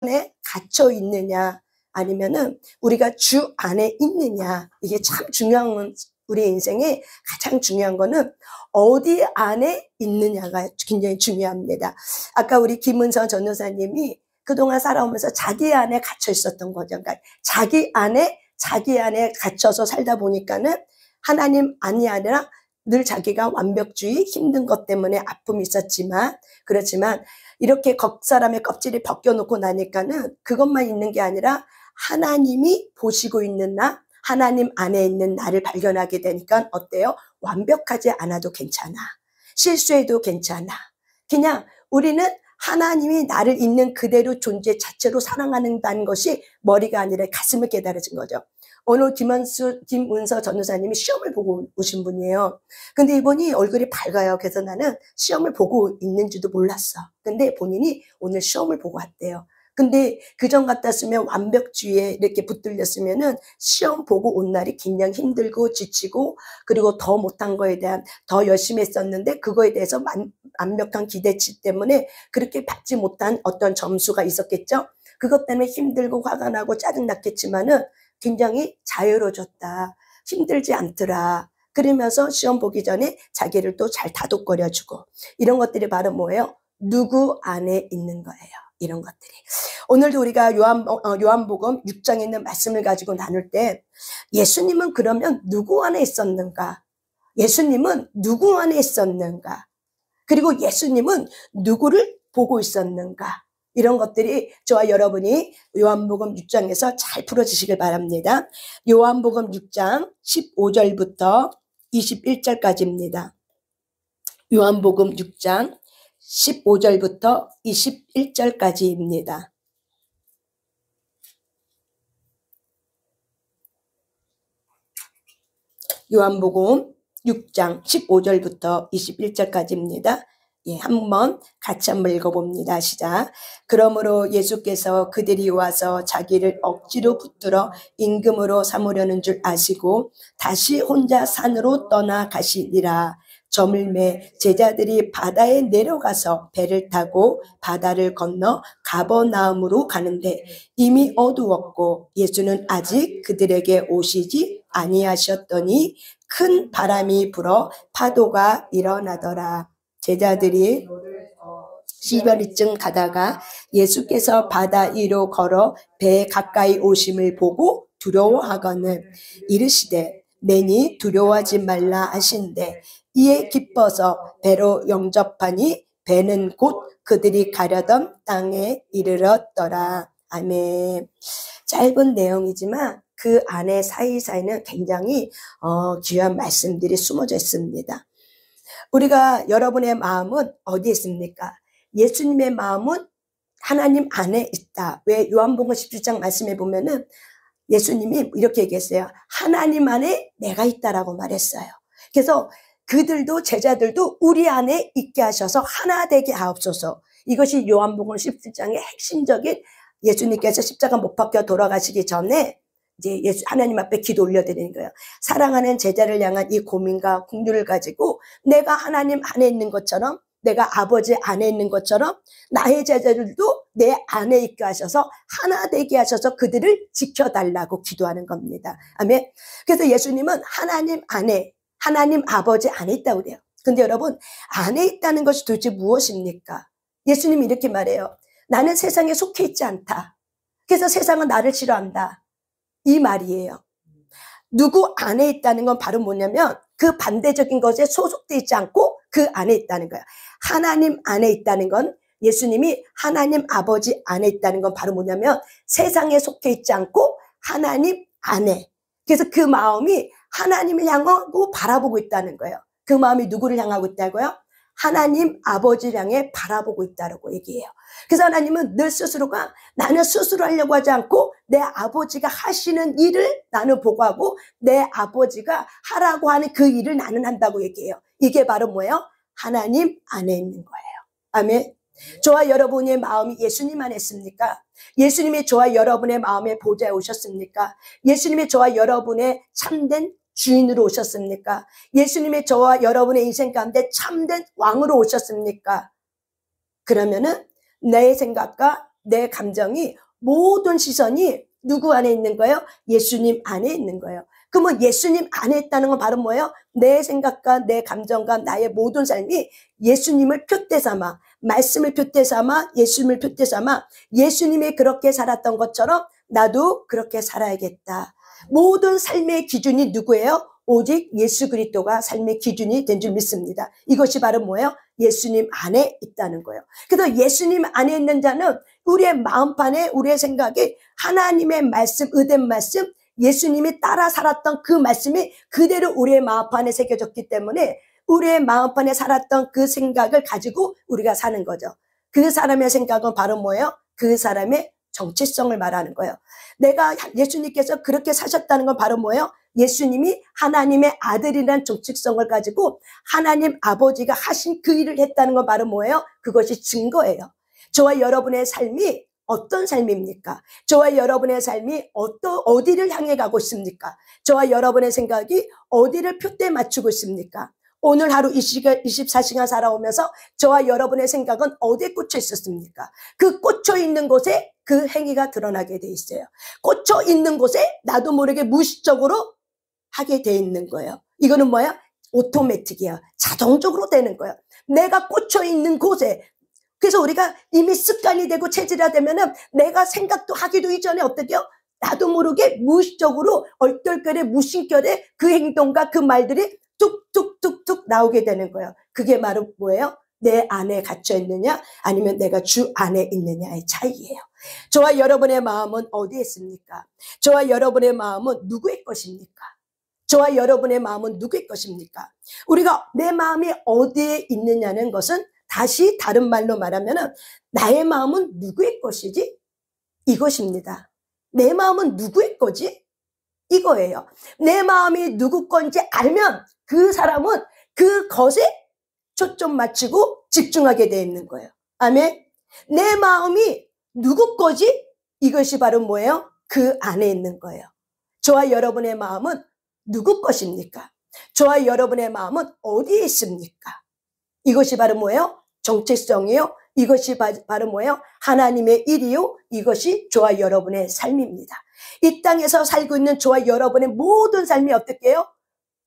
안에 갇혀 있느냐, 아니면은 우리가 주 안에 있느냐. 이게 참 중요한, 우리 인생에 가장 중요한 거는 어디 안에 있느냐가 굉장히 중요합니다. 아까 우리 김은서 전도사님이 그동안 살아오면서 자기 안에 갇혀 있었던 거죠. 그러니까 자기 안에 갇혀서 살다 보니까는 하나님 안이 아니라 늘 자기가 완벽주의, 힘든 것 때문에 아픔이 있었지만, 그렇지만 이렇게 사람의 껍질이 벗겨놓고 나니까는 그것만 있는 게 아니라 하나님이 보시고 있는 나, 하나님 안에 있는 나를 발견하게 되니까 어때요? 완벽하지 않아도 괜찮아. 실수해도 괜찮아. 그냥 우리는 하나님이 나를 있는 그대로 존재 자체로 사랑하는다는 것이 머리가 아니라 가슴을 깨달아진 거죠. 오늘 김은서 전도사님이 시험을 보고 오신 분이에요. 근데 이분이 얼굴이 밝아요. 그래서 나는 시험을 보고 있는지도 몰랐어. 근데 본인이 오늘 시험을 보고 왔대요. 근데 그전 같았으면 완벽주의에 이렇게 붙들렸으면은 시험 보고 온 날이 그냥 힘들고 지치고, 그리고 더 못한 거에 대한 더 열심히 했었는데 그거에 대해서 완벽한 기대치 때문에 그렇게 받지 못한 어떤 점수가 있었겠죠. 그것 때문에 힘들고 화가 나고 짜증 났겠지만은 굉장히 자유로워졌다. 힘들지 않더라. 그러면서 시험 보기 전에 자기를 또 잘 다독거려주고, 이런 것들이 바로 뭐예요? 누구 안에 있는 거예요. 이런 것들이. 오늘도 우리가 요한복음 6장에 있는 말씀을 가지고 나눌 때, 예수님은 그러면 누구 안에 있었는가? 예수님은 누구 안에 있었는가? 그리고 예수님은 누구를 보고 있었는가? 이런 것들이 저와 여러분이 요한복음 6장에서 잘 풀어주시길 바랍니다. 요한복음 6장 15절부터 21절까지입니다. 요한복음 6장 15절부터 21절까지입니다. 요한복음 6장 15절부터 21절까지입니다. 예, 한번 같이 한번 읽어봅니다. 시작. 그러므로 예수께서 그들이 와서 자기를 억지로 붙들어 임금으로 삼으려는 줄 아시고 다시 혼자 산으로 떠나가시니라. 저물매 제자들이 바다에 내려가서 배를 타고 바다를 건너 가버나움으로 가는데 이미 어두웠고 예수는 아직 그들에게 오시지 아니하셨더니 큰 바람이 불어 파도가 일어나더라. 제자들이 시베리쯤 가다가 예수께서 바다 위로 걸어 배에 가까이 오심을 보고 두려워하거늘 이르시되 내니 두려워하지 말라 하신대 이에 기뻐서 배로 영접하니 배는 곧 그들이 가려던 땅에 이르렀더라. 아멘. 짧은 내용이지만 그 안에 사이사이는 굉장히 귀한 말씀들이 숨어져 있습니다. 우리가 여러분의 마음은 어디에 있습니까? 예수님의 마음은 하나님 안에 있다. 왜 요한복음 17장 말씀에 보면은 예수님이 이렇게 얘기했어요. 하나님 안에 내가 있다라고 말했어요. 그래서 그들도 제자들도 우리 안에 있게 하셔서 하나 되게 하옵소서. 이것이 요한복음 17장의 핵심적인, 예수님께서 십자가 못 박혀 돌아가시기 전에 이제 하나님 앞에 기도 올려드리는 거예요. 사랑하는 제자를 향한 이 고민과 긍휼을 가지고 내가 하나님 안에 있는 것처럼, 내가 아버지 안에 있는 것처럼 나의 제자들도 내 안에 있게 하셔서 하나 되게 하셔서 그들을 지켜달라고 기도하는 겁니다. 아멘. 그래서 예수님은 하나님 안에, 하나님 아버지 안에 있다고 그래요. 근데 여러분, 안에 있다는 것이 도대체 무엇입니까? 예수님이 이렇게 말해요. 나는 세상에 속해 있지 않다. 그래서 세상은 나를 싫어한다. 이 말이에요. 누구 안에 있다는 건 바로 뭐냐면 그 반대적인 것에 소속되어 있지 않고 그 안에 있다는 거예요. 하나님 안에 있다는 건, 예수님이 하나님 아버지 안에 있다는 건 바로 뭐냐면 세상에 속해 있지 않고 하나님 안에. 그래서 그 마음이 하나님을 향하고 바라보고 있다는 거예요. 그 마음이 누구를 향하고 있다고요? 하나님 아버지를 향해 바라보고 있다고 얘기해요. 그래서 하나님은 늘 스스로가, 나는 스스로 하려고 하지 않고 내 아버지가 하시는 일을 나는 보고 하고 내 아버지가 하라고 하는 그 일을 나는 한다고 얘기해요. 이게 바로 뭐예요? 하나님 안에 있는 거예요. 아멘. 저와 여러분의 마음이 예수님 안에 있습니까? 예수님이 저와 여러분의 마음의 보좌에 오셨습니까? 예수님이 저와 여러분의 참된 주인으로 오셨습니까? 예수님이 저와 여러분의 인생 가운데 참된 왕으로 오셨습니까? 그러면은 내 생각과 내 감정이 모든 시선이 누구 안에 있는 거예요? 예수님 안에 있는 거예요. 그러면 예수님 안에 있다는 건 바로 뭐예요? 내 생각과 내 감정과 나의 모든 삶이 예수님을 표대 삼아, 말씀을 표대 삼아, 예수님을 표대 삼아 예수님이 그렇게 살았던 것처럼 나도 그렇게 살아야겠다. 모든 삶의 기준이 누구예요? 오직 예수 그리스도가 삶의 기준이 된 줄 믿습니다. 이것이 바로 뭐예요? 예수님 안에 있다는 거예요. 그래서 예수님 안에 있는 자는 우리의 마음판에 우리의 생각에 하나님의 말씀, 의된 말씀, 예수님이 따라 살았던 그 말씀이 그대로 우리의 마음판에 새겨졌기 때문에 우리의 마음판에 살았던 그 생각을 가지고 우리가 사는 거죠. 그 사람의 생각은 바로 뭐예요? 그 사람의 정체성을 말하는 거예요. 내가 예수님께서 그렇게 사셨다는 건 바로 뭐예요? 예수님이 하나님의 아들이라는 정체성을 가지고 하나님 아버지가 하신 그 일을 했다는 건 바로 뭐예요? 그것이 증거예요. 저와 여러분의 삶이 어떤 삶입니까? 저와 여러분의 삶이 어디를 향해 가고 있습니까? 저와 여러분의 생각이 어디를 표대에 맞추고 있습니까? 오늘 하루 24시간 살아오면서 저와 여러분의 생각은 어디에 꽂혀 있었습니까? 그 꽂혀 있는 곳에 그 행위가 드러나게 돼 있어요. 꽂혀 있는 곳에 나도 모르게 무의식적으로 하게 돼 있는 거예요. 이거는 뭐야? 오토매틱이야. 자동적으로 되는 거예요. 내가 꽂혀 있는 곳에. 그래서 우리가 이미 습관이 되고 체질화되면은 내가 생각도 하기도 이전에 어떻게요? 나도 모르게 무의식적으로 얼떨결에 무심결에 그 행동과 그 말들이 툭툭툭툭 나오게 되는 거예요. 그게 바로 뭐예요? 내 안에 갇혀 있느냐 아니면 내가 주 안에 있느냐의 차이예요. 저와 여러분의 마음은 어디에 있습니까? 저와 여러분의 마음은 누구의 것입니까? 저와 여러분의 마음은 누구의 것입니까? 우리가 내 마음이 어디에 있느냐는 것은 다시 다른 말로 말하면 나의 마음은 누구의 것이지? 이것입니다. 내 마음은 누구의 거지? 이거예요. 내 마음이 누구 건지 알면 그 사람은 그것에 초점 맞추고 집중하게 되어 있는 거예요. 아멘. 내 마음이 누구 거지? 이것이 바로 뭐예요? 그 안에 있는 거예요. 저와 여러분의 마음은 누구 것입니까? 저와 여러분의 마음은 어디에 있습니까? 이것이 바로 뭐예요? 정체성이요. 이것이 바로 뭐예요? 하나님의 일이요. 이것이 저와 여러분의 삶입니다. 이 땅에서 살고 있는 저와 여러분의 모든 삶이 어떻게 해요?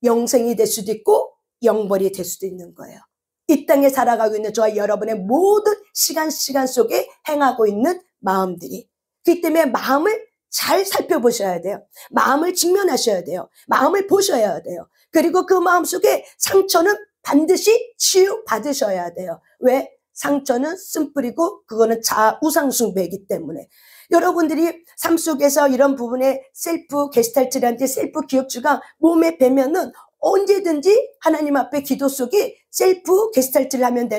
영생이 될 수도 있고 영벌이 될 수도 있는 거예요. 이 땅에 살아가고 있는 저와 여러분의 모든 시간 속에 행하고 있는 마음들이. 그렇기 때문에 마음을 잘 살펴보셔야 돼요. 마음을 직면하셔야 돼요. 마음을 보셔야 돼요. 그리고 그 마음 속에 상처는 반드시 치유받으셔야 돼요. 왜? 상처는 쓴뿌리고 그거는 우상숭배이기 때문에. 여러분들이 삶 속에서 이런 부분에 셀프 게스탈트라든지 셀프 기억주가 몸에 배면은 언제든지 하나님 앞에 기도 속에 셀프 게스탈트를 하면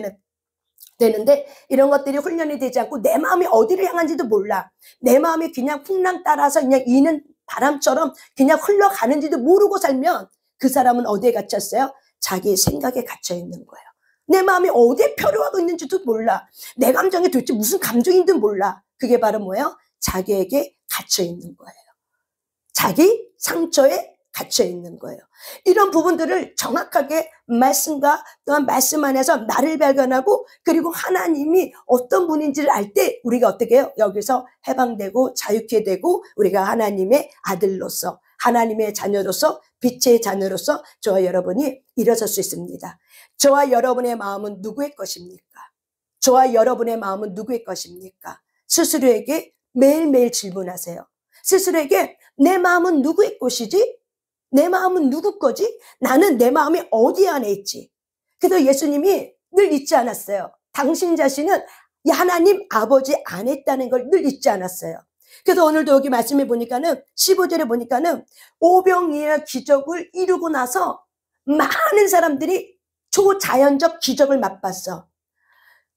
되는데 이런 것들이 훈련이 되지 않고 내 마음이 어디를 향한지도 몰라. 내 마음이 그냥 풍랑 따라서 그냥 이는 바람처럼 그냥 흘러가는지도 모르고 살면 그 사람은 어디에 갇혔어요? 자기 생각에 갇혀 있는 거예요. 내 마음이 어디에 표류하고 있는지도 몰라. 내 감정이 도대체 무슨 감정인지도 몰라. 그게 바로 뭐예요? 자기에게 갇혀 있는 거예요. 자기 상처에 갇혀 있는 거예요. 이런 부분들을 정확하게 말씀과 또한 말씀 안에서 나를 발견하고 그리고 하나님이 어떤 분인지를 알 때 우리가 어떻게 해요? 여기서 해방되고 자유케 되고 우리가 하나님의 아들로서 하나님의 자녀로서 빛의 자녀로서 저와 여러분이 일어설 수 있습니다. 저와 여러분의 마음은 누구의 것입니까? 저와 여러분의 마음은 누구의 것입니까? 스스로에게 매일매일 질문하세요. 스스로에게 내 마음은 누구의 것이지? 내 마음은 누구 거지? 나는 내 마음이 어디 안에 있지? 그래서 예수님이 늘 잊지 않았어요. 당신 자신은 하나님 아버지 안에 있다는 걸 늘 잊지 않았어요. 그래서 오늘도 여기 말씀해 보니까는 15절에 보니까는 오병이어 기적을 이루고 나서 많은 사람들이 초자연적 기적을 맛봤어.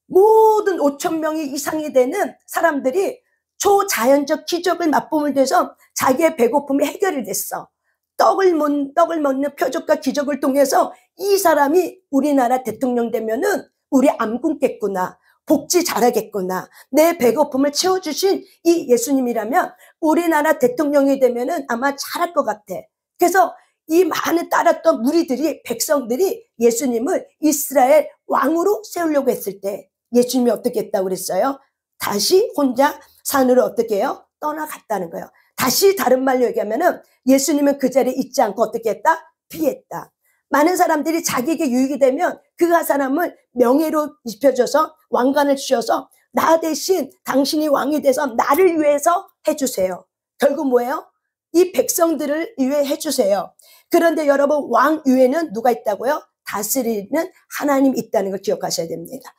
모든 5천 명이 이상이 되는 사람들이 초자연적 기적을 맛보면 돼서 자기의 배고픔이 해결이 됐어. 떡을 먹는 표적과 기적을 통해서 이 사람이 우리나라 대통령 되면은 우리 안 굶겠구나. 복지 잘하겠구나. 내 배고픔을 채워주신 이 예수님이라면 우리나라 대통령이 되면은 아마 잘할 것 같아. 그래서 이 많은 따랐던 무리들이, 백성들이 예수님을 이스라엘 왕으로 세우려고 했을 때 예수님이 어떻게 했다고 그랬어요? 다시 혼자 산으로 어떻게 해요? 떠나갔다는 거예요. 다시 다른 말로 얘기하면은 예수님은 그 자리에 있지 않고 어떻게 했다? 피했다. 많은 사람들이 자기에게 유익이 되면 그 사람을 명예로 입혀줘서 왕관을 주셔서 나 대신 당신이 왕이 돼서 나를 위해서 해주세요. 결국 뭐예요? 이 백성들을 위해 해주세요. 그런데 여러분, 왕 위에는 누가 있다고요? 다스리는 하나님이 있다는 걸 기억하셔야 됩니다.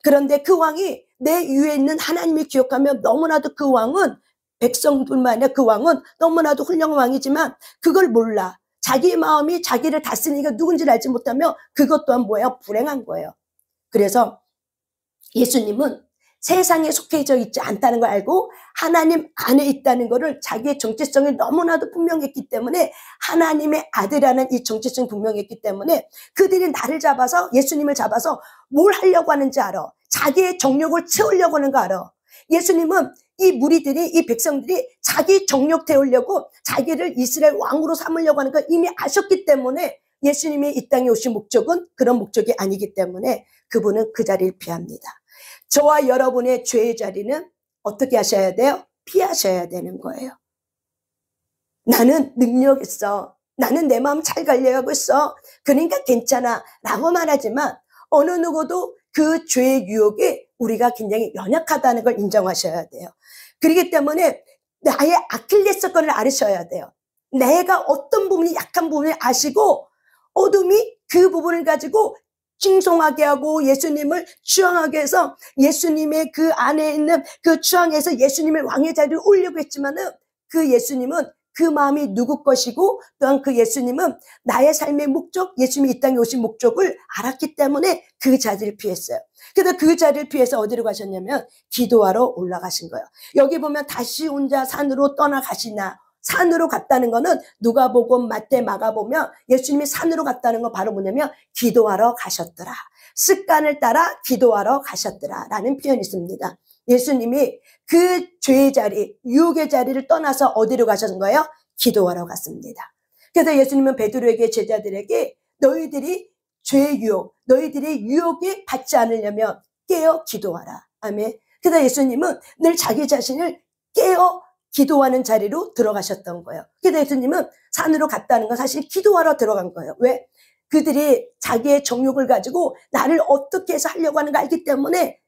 그런데 그 왕이 내 위에 있는 하나님을 기억하면 너무나도 그 왕은, 백성뿐만 아니라 그 왕은 너무나도 훌륭한 왕이지만 그걸 몰라. 자기의 마음이 자기를 다스리니까 누군지를 알지 못하면 그것 또한 뭐예요? 불행한 거예요. 그래서 예수님은 세상에 속해져 있지 않다는 걸 알고 하나님 안에 있다는 것을 자기의 정체성이 너무나도 분명했기 때문에, 하나님의 아들이라는 이 정체성이 분명했기 때문에 그들이 나를 잡아서, 예수님을 잡아서 뭘 하려고 하는지 알아. 자기의 정욕을 채우려고 하는 거 알아. 예수님은 이 무리들이, 이 백성들이 자기 정욕 태우려고 자기를 이스라엘 왕으로 삼으려고 하는 걸 이미 아셨기 때문에 예수님이 이 땅에 오신 목적은 그런 목적이 아니기 때문에 그분은 그 자리를 피합니다. 저와 여러분의 죄의 자리는 어떻게 하셔야 돼요? 피하셔야 되는 거예요. 나는 능력 있어. 나는 내 마음 잘 관리하고 있어. 그러니까 괜찮아 라고 말하지만 어느 누구도 그 죄의 유혹에 우리가 굉장히 연약하다는 걸 인정하셔야 돼요. 그렇기 때문에 나의 아킬레스건을 알으셔야 돼요. 내가 어떤 부분이 약한 부분을 아시고 어둠이 그 부분을 가지고 칭송하게 하고 예수님을 추앙하게 해서 예수님의 그 안에 있는 그 추앙에서 예수님을 왕의 자리를 올리려고 했지만은 그 예수님은 그 마음이 누구 것이고 또한 그 예수님은 나의 삶의 목적, 예수님이 이 땅에 오신 목적을 알았기 때문에 그 자리를 피했어요. 그래서 그 자리를 피해서 어디로 가셨냐면 기도하러 올라가신 거예요. 여기 보면 다시 혼자 산으로 떠나가시나, 산으로 갔다는 거는 누가복음, 마태, 마가 보면 예수님이 산으로 갔다는 건 바로 뭐냐면 기도하러 가셨더라. 습관을 따라 기도하러 가셨더라 라는 표현이 있습니다. 예수님이 그 죄의 자리, 유혹의 자리를 떠나서 어디로 가신 거예요? 기도하러 갔습니다. 그래서 예수님은 베드로에게, 제자들에게 너희들이 죄의 유혹, 너희들이 유혹에 받지 않으려면 깨어 기도하라. 아멘. 그래서 예수님은 늘 자기 자신을 깨어 기도하는 자리로 들어가셨던 거예요. 그래서 예수님은 산으로 갔다는 건 사실 기도하러 들어간 거예요. 왜? 그들이 자기의 정욕을 가지고 나를 어떻게 해서 하려고 하는 걸 알기 때문에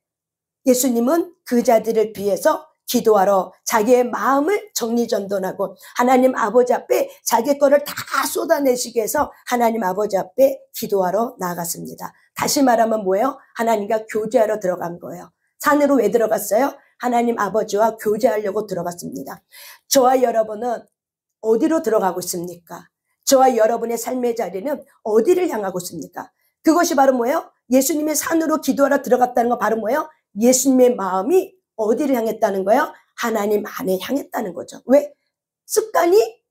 예수님은 그 자들을 위해서 기도하러 자기의 마음을 정리전돈하고 하나님 아버지 앞에 자기 거를 다 쏟아내시게 해서 하나님 아버지 앞에 기도하러 나아갔습니다. 다시 말하면 뭐예요? 하나님과 교제하러 들어간 거예요. 산으로 왜 들어갔어요? 하나님 아버지와 교제하려고 들어갔습니다. 저와 여러분은 어디로 들어가고 있습니까? 저와 여러분의 삶의 자리는 어디를 향하고 있습니까? 그것이 바로 뭐예요? 예수님의 산으로 기도하러 들어갔다는 거 바로 뭐예요? 예수님의 마음이 어디를 향했다는 거예요? 하나님 안에 향했다는 거죠. 왜? 습관이,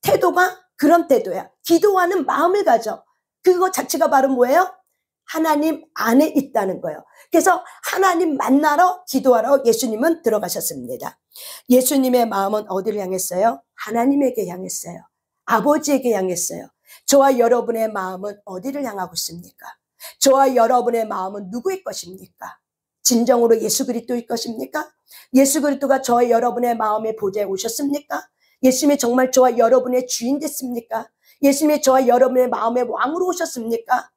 태도가 그런 태도야. 기도하는 마음을 가져. 그거 자체가 바로 뭐예요? 하나님 안에 있다는 거예요. 그래서 하나님 만나러 기도하러 예수님은 들어가셨습니다. 예수님의 마음은 어디를 향했어요? 하나님에게 향했어요. 아버지에게 향했어요. 저와 여러분의 마음은 어디를 향하고 있습니까? 저와 여러분의 마음은 누구의 것입니까? 진정으로 예수 그리스도의 것입니까? 예수 그리스도가 저와 여러분의 마음의 보좌에 오셨습니까? 예수님이 정말 저와 여러분의 주인 됐습니까? 예수님이 저와 여러분의 마음의 왕으로 오셨습니까?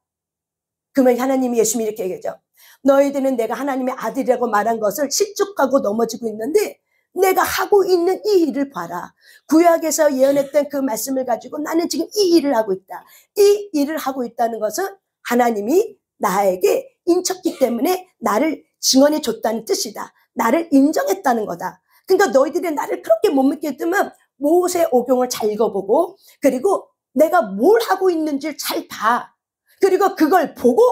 그러면 하나님이, 예수님이 이렇게 얘기하죠. 너희들은 내가 하나님의 아들이라고 말한 것을 실족하고 넘어지고 있는데 내가 하고 있는 이 일을 봐라. 구약에서 예언했던 그 말씀을 가지고 나는 지금 이 일을 하고 있다. 이 일을 하고 있다는 것은 하나님이 나에게 인쳤기 때문에 나를 증언해 줬다는 뜻이다. 나를 인정했다는 거다. 그러니까 너희들이 나를 그렇게 못 믿겠으면 모세 오경을 잘 읽어보고 그리고 내가 뭘 하고 있는지를 잘 봐. 그리고 그걸 보고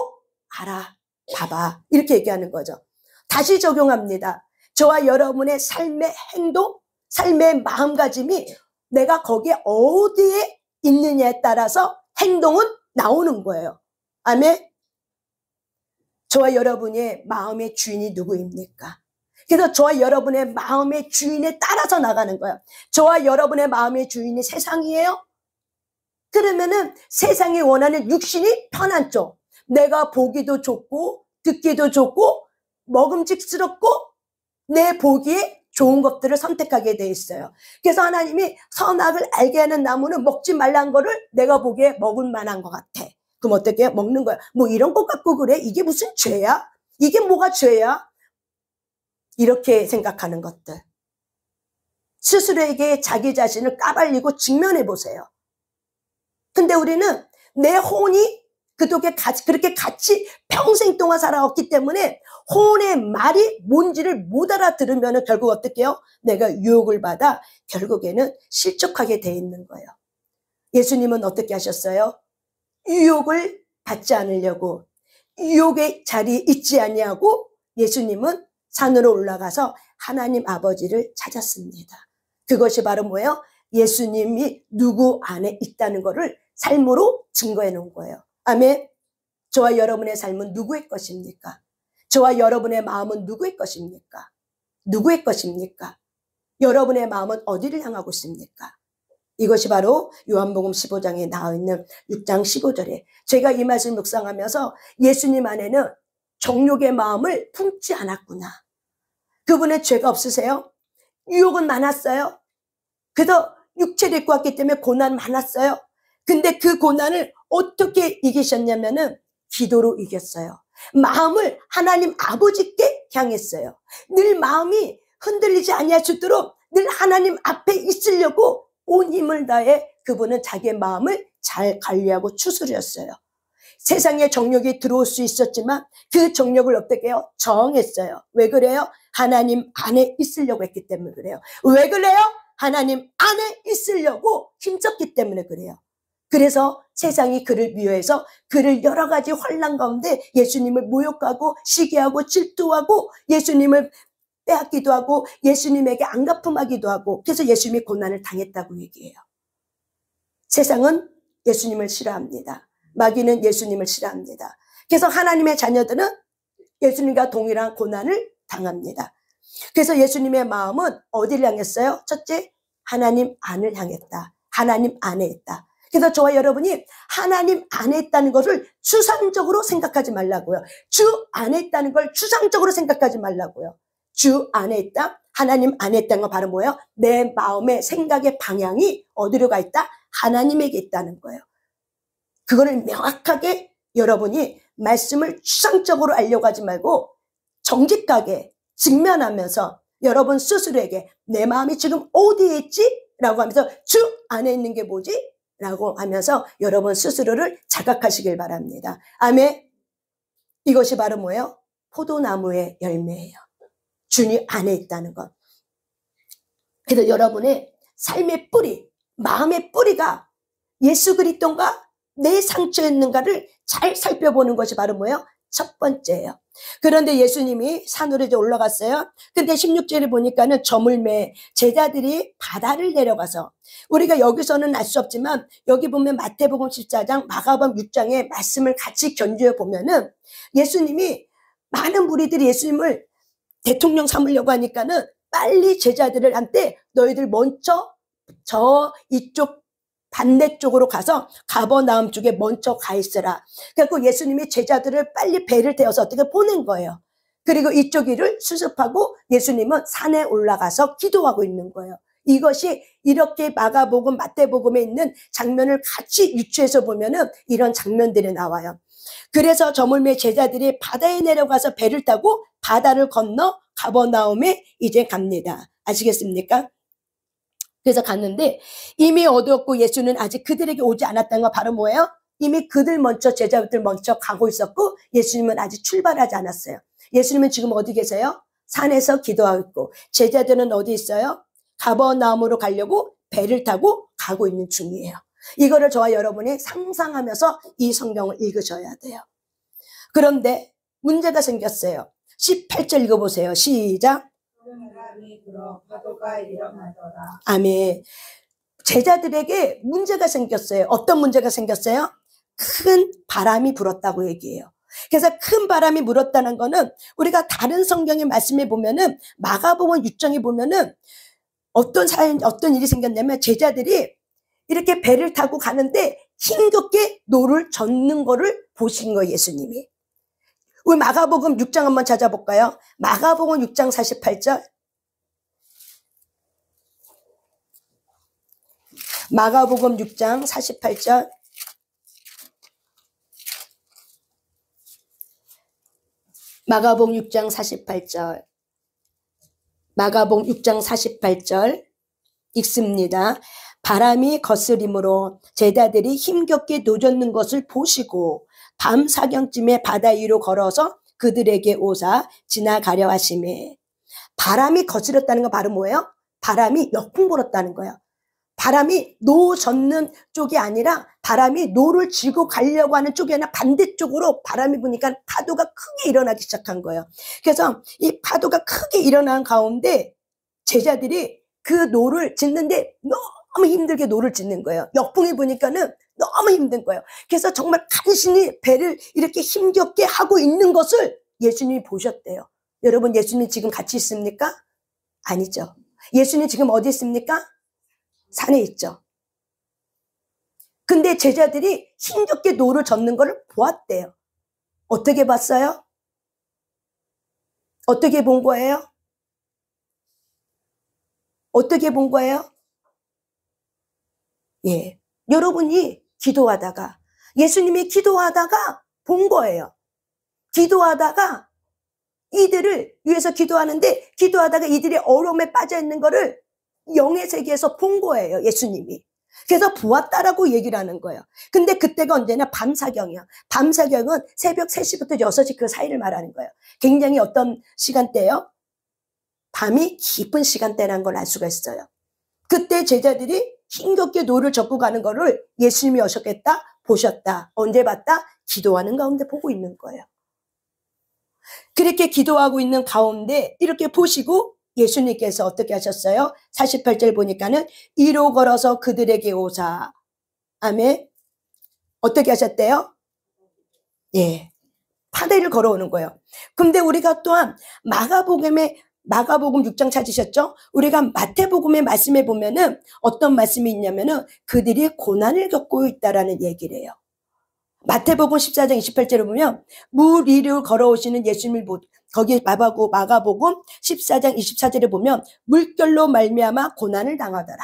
알아. 봐봐. 이렇게 얘기하는 거죠. 다시 적용합니다. 저와 여러분의 삶의 행동, 삶의 마음가짐이 내가 거기에 어디에 있느냐에 따라서 행동은 나오는 거예요. 아멘. 저와 여러분의 마음의 주인이 누구입니까? 그래서 저와 여러분의 마음의 주인에 따라서 나가는 거예요. 저와 여러분의 마음의 주인이 세상이에요? 그러면은 세상이 원하는 육신이 편한 쪽, 내가 보기도 좋고 듣기도 좋고 먹음직스럽고 내 보기에 좋은 것들을 선택하게 돼 있어요. 그래서 하나님이 선악을 알게 하는 나무는 먹지 말라는 거를 내가 보기에 먹을 만한 것 같아. 그럼 어떻게 해요? 먹는 거야. 뭐 이런 것 갖고 그래? 이게 무슨 죄야? 이게 뭐가 죄야? 이렇게 생각하는 것들. 스스로에게 자기 자신을 까발리고 직면해 보세요. 근데 우리는 내 혼이 그렇게 같이 평생 동안 살아왔기 때문에 혼의 말이 뭔지를 못 알아들으면 결국 어떻게 해요? 내가 유혹을 받아 결국에는 실족하게 돼 있는 거예요. 예수님은 어떻게 하셨어요? 유혹을 받지 않으려고, 유혹의 자리에 있지 아니하고 예수님은 산으로 올라가서 하나님 아버지를 찾았습니다. 그것이 바로 뭐예요? 예수님이 누구 안에 있다는 것을 삶으로 증거해 놓은 거예요. 아멘. 저와 여러분의 삶은 누구의 것입니까? 저와 여러분의 마음은 누구의 것입니까? 누구의 것입니까? 여러분의 마음은 어디를 향하고 있습니까? 이것이 바로 요한복음 15장에 나와 있는 6장 15절에 제가 이 말씀을 묵상하면서 예수님 안에는 정욕의 마음을 품지 않았구나. 그분의 죄가 없으세요? 유혹은 많았어요. 그래서 육체를 입고 왔기 때문에 고난 많았어요. 근데 그 고난을 어떻게 이기셨냐면은 기도로 이겼어요. 마음을 하나님 아버지께 향했어요. 늘 마음이 흔들리지 아니할 수 있도록 늘 하나님 앞에 있으려고 온 힘을 다해 그분은 자기의 마음을 잘 관리하고 추스렸어요. 세상에 정욕이 들어올 수 있었지만 그 정욕을 어떻게 해요? 정했어요. 왜 그래요? 하나님 안에 있으려고 했기 때문에 그래요. 왜 그래요? 하나님 안에 있으려고 힘썼기 때문에 그래요. 그래서 세상이 그를 미워해서 그를 여러 가지 환난 가운데 예수님을 모욕하고 시기하고 질투하고 예수님을 빼앗기도 하고 예수님에게 안갚음하기도 하고 그래서 예수님이 고난을 당했다고 얘기해요. 세상은 예수님을 싫어합니다. 마귀는 예수님을 싫어합니다. 그래서 하나님의 자녀들은 예수님과 동일한 고난을 당합니다. 그래서 예수님의 마음은 어디를 향했어요? 첫째, 하나님 안을 향했다. 하나님 안에 있다. 그래서 저와 여러분이 하나님 안에 있다는 것을 추상적으로 생각하지 말라고요. 주 안에 있다는 걸 추상적으로 생각하지 말라고요. 주 안에 있다. 하나님 안에 있다는 건 바로 뭐예요? 내 마음의 생각의 방향이 어디로 가 있다? 하나님에게 있다는 거예요. 그거를 명확하게 여러분이 말씀을 추상적으로 알려고 하지 말고 정직하게 직면하면서 여러분 스스로에게 내 마음이 지금 어디에 있지? 라고 하면서 주 안에 있는 게 뭐지? 라고 하면서 여러분 스스로를 자각하시길 바랍니다. 아멘. 이것이 바로 뭐예요? 포도나무의 열매예요. 주님 안에 있다는 것. 그래서 여러분의 삶의 뿌리, 마음의 뿌리가 예수 그리스도인가 내 상처였는가를 잘 살펴보는 것이 바로 뭐예요? 첫 번째예요. 그런데 예수님이 산으로 이제 올라갔어요. 근데 16절에 보니까는 저물매 제자들이 바다를 내려가서 우리가 여기서는 알 수 없지만 여기 보면 마태복음 14장, 마가복음 6장의 말씀을 같이 견주어 보면은 예수님이 많은 무리들이 예수님을 대통령 삼으려고 하니까는 빨리 제자들한테 너희들 먼저 저 이쪽 반대쪽으로 가서 가버나움 쪽에 먼저 가 있으라. 그래서 예수님이 제자들을 빨리 배를 태워서 어떻게 보낸 거예요. 그리고 이쪽 일을 수습하고 예수님은 산에 올라가서 기도하고 있는 거예요. 이것이 이렇게 마가복음, 마태복음에 있는 장면을 같이 유추해서 보면은 이런 장면들이 나와요. 그래서 저물매 제자들이 바다에 내려가서 배를 타고 바다를 건너 가버나움에 이제 갑니다. 아시겠습니까? 그래서 갔는데 이미 어두웠고 예수는 아직 그들에게 오지 않았다는 건 바로 뭐예요? 이미 그들 먼저 제자들 먼저 가고 있었고 예수님은 아직 출발하지 않았어요. 예수님은 지금 어디 계세요? 산에서 기도하고 있고 제자들은 어디 있어요? 가버나움으로 가려고 배를 타고 가고 있는 중이에요. 이거를 저와 여러분이 상상하면서 이 성경을 읽으셔야 돼요. 그런데 문제가 생겼어요. 18절 읽어보세요. 시작. 파도가 일어나더라. 아멘. 제자들에게 문제가 생겼어요. 어떤 문제가 생겼어요? 큰 바람이 불었다고 얘기해요. 그래서 큰 바람이 불었다는 거는 우리가 다른 성경의 말씀에 보면은 마가복음 6장에 보면은 어떤 일이 생겼냐면 제자들이 이렇게 배를 타고 가는데 힘겹게 노를 젓는 거를 보신 거예요, 예수님이. 우리 마가복음 6장 한번 찾아볼까요? 마가복음 6장 48절. 마가복음 6장 48절. 마가복음 6장 48절. 마가복음 6장 48절 읽습니다. 바람이 거스림으로 제자들이 힘겹게 노젓는 것을 보시고 밤 사경쯤에 바다 위로 걸어서 그들에게 오사 지나가려 하시매. 바람이 거스렸다는 건 바로 뭐예요? 바람이 역풍 불었다는 거예요. 바람이 노 젓는 쪽이 아니라 바람이 노를 쥐고 가려고 하는 쪽이 아니라 반대쪽으로 바람이 부니까 파도가 크게 일어나기 시작한 거예요. 그래서 이 파도가 크게 일어난 가운데 제자들이 그 노를 짓는데 너무 힘들게 노를 짓는 거예요. 역풍이 부니까는 너무 힘든 거예요. 그래서 정말 간신히 배를 이렇게 힘겹게 하고 있는 것을 예수님이 보셨대요. 여러분, 예수님 지금 같이 있습니까? 아니죠. 예수님 지금 어디 있습니까? 산에 있죠. 근데 제자들이 힘겹게 노를 젓는 걸 보았대요. 어떻게 봤어요? 어떻게 본 거예요? 어떻게 본 거예요? 예, 여러분이 기도하다가, 예수님이 기도하다가 본 거예요. 기도하다가 이들을 위해서 기도하는데 기도하다가 이들이 어려움에 빠져 있는 거를 영의 세계에서 본 거예요, 예수님이. 그래서 보았다라고 얘기를 하는 거예요. 근데 그때가 언제냐? 밤사경이야. 밤사경은 새벽 3시부터 6시 그 사이를 말하는 거예요. 굉장히 어떤 시간대예요? 밤이 깊은 시간대라는 걸 알 수가 있어요. 그때 제자들이 힘겹게 노를 젓고 가는 거를 예수님이 오셨겠다? 보셨다. 언제 봤다? 기도하는 가운데 보고 있는 거예요. 그렇게 기도하고 있는 가운데 이렇게 보시고 예수님께서 어떻게 하셨어요? 48절 보니까는 이로 걸어서 그들에게 오사. 아멘. 어떻게 하셨대요? 예, 파대를 걸어오는 거예요. 근데 우리가 또한 마가복음 6장 찾으셨죠? 우리가 마태복음의 말씀에 보면은 어떤 말씀이 있냐면은 그들이 고난을 겪고 있다라는 얘기를 해요. 마태복음 14장 28절을 보면 물 위를 걸어오시는 예수님을 거기 마가복음 14장 24절에 보면 물결로 말미암아 고난을 당하더라.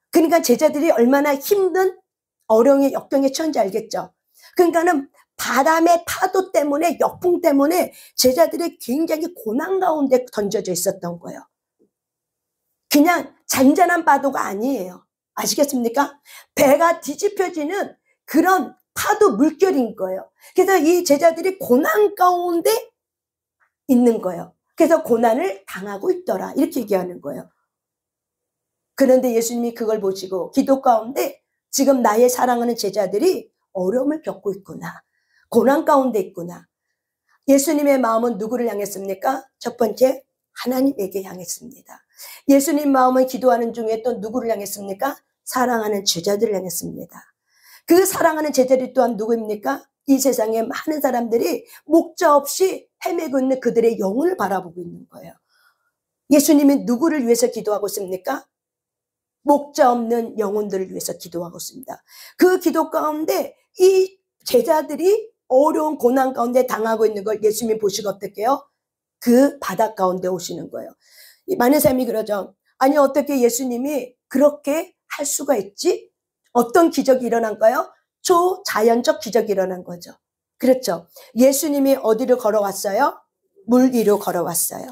그러니까 제자들이 얼마나 힘든 어려움의 역경에 처한지 알겠죠. 그러니까는 바람의 파도 때문에, 역풍 때문에 제자들이 굉장히 고난 가운데 던져져 있었던 거예요. 그냥 잔잔한 파도가 아니에요. 아시겠습니까? 배가 뒤집혀지는 그런 파도 물결인 거예요. 그래서 이 제자들이 고난 가운데 있는 거예요. 그래서 고난을 당하고 있더라. 이렇게 얘기하는 거예요. 그런데 예수님이 그걸 보시고 기도 가운데 지금 나의 사랑하는 제자들이 어려움을 겪고 있구나. 고난 가운데 있구나. 예수님의 마음은 누구를 향했습니까? 첫 번째, 하나님에게 향했습니다. 예수님 마음은 기도하는 중에 또 누구를 향했습니까? 사랑하는 제자들을 향했습니다. 그 사랑하는 제자들이 또한 누구입니까? 이 세상에 많은 사람들이 목자 없이 헤매고 있는 그들의 영혼을 바라보고 있는 거예요. 예수님은 누구를 위해서 기도하고 있습니까? 목자 없는 영혼들을 위해서 기도하고 있습니다. 그 기도 가운데 이 제자들이 어려운 고난 가운데 당하고 있는 걸 예수님이 보시고 어떻게 해요? 그 바다 가운데 오시는 거예요. 많은 사람이 그러죠. 아니, 어떻게 예수님이 그렇게 할 수가 있지? 어떤 기적이 일어난가요? 초자연적 기적이 일어난 거죠. 그렇죠. 예수님이 어디로 걸어왔어요? 물 위로 걸어왔어요.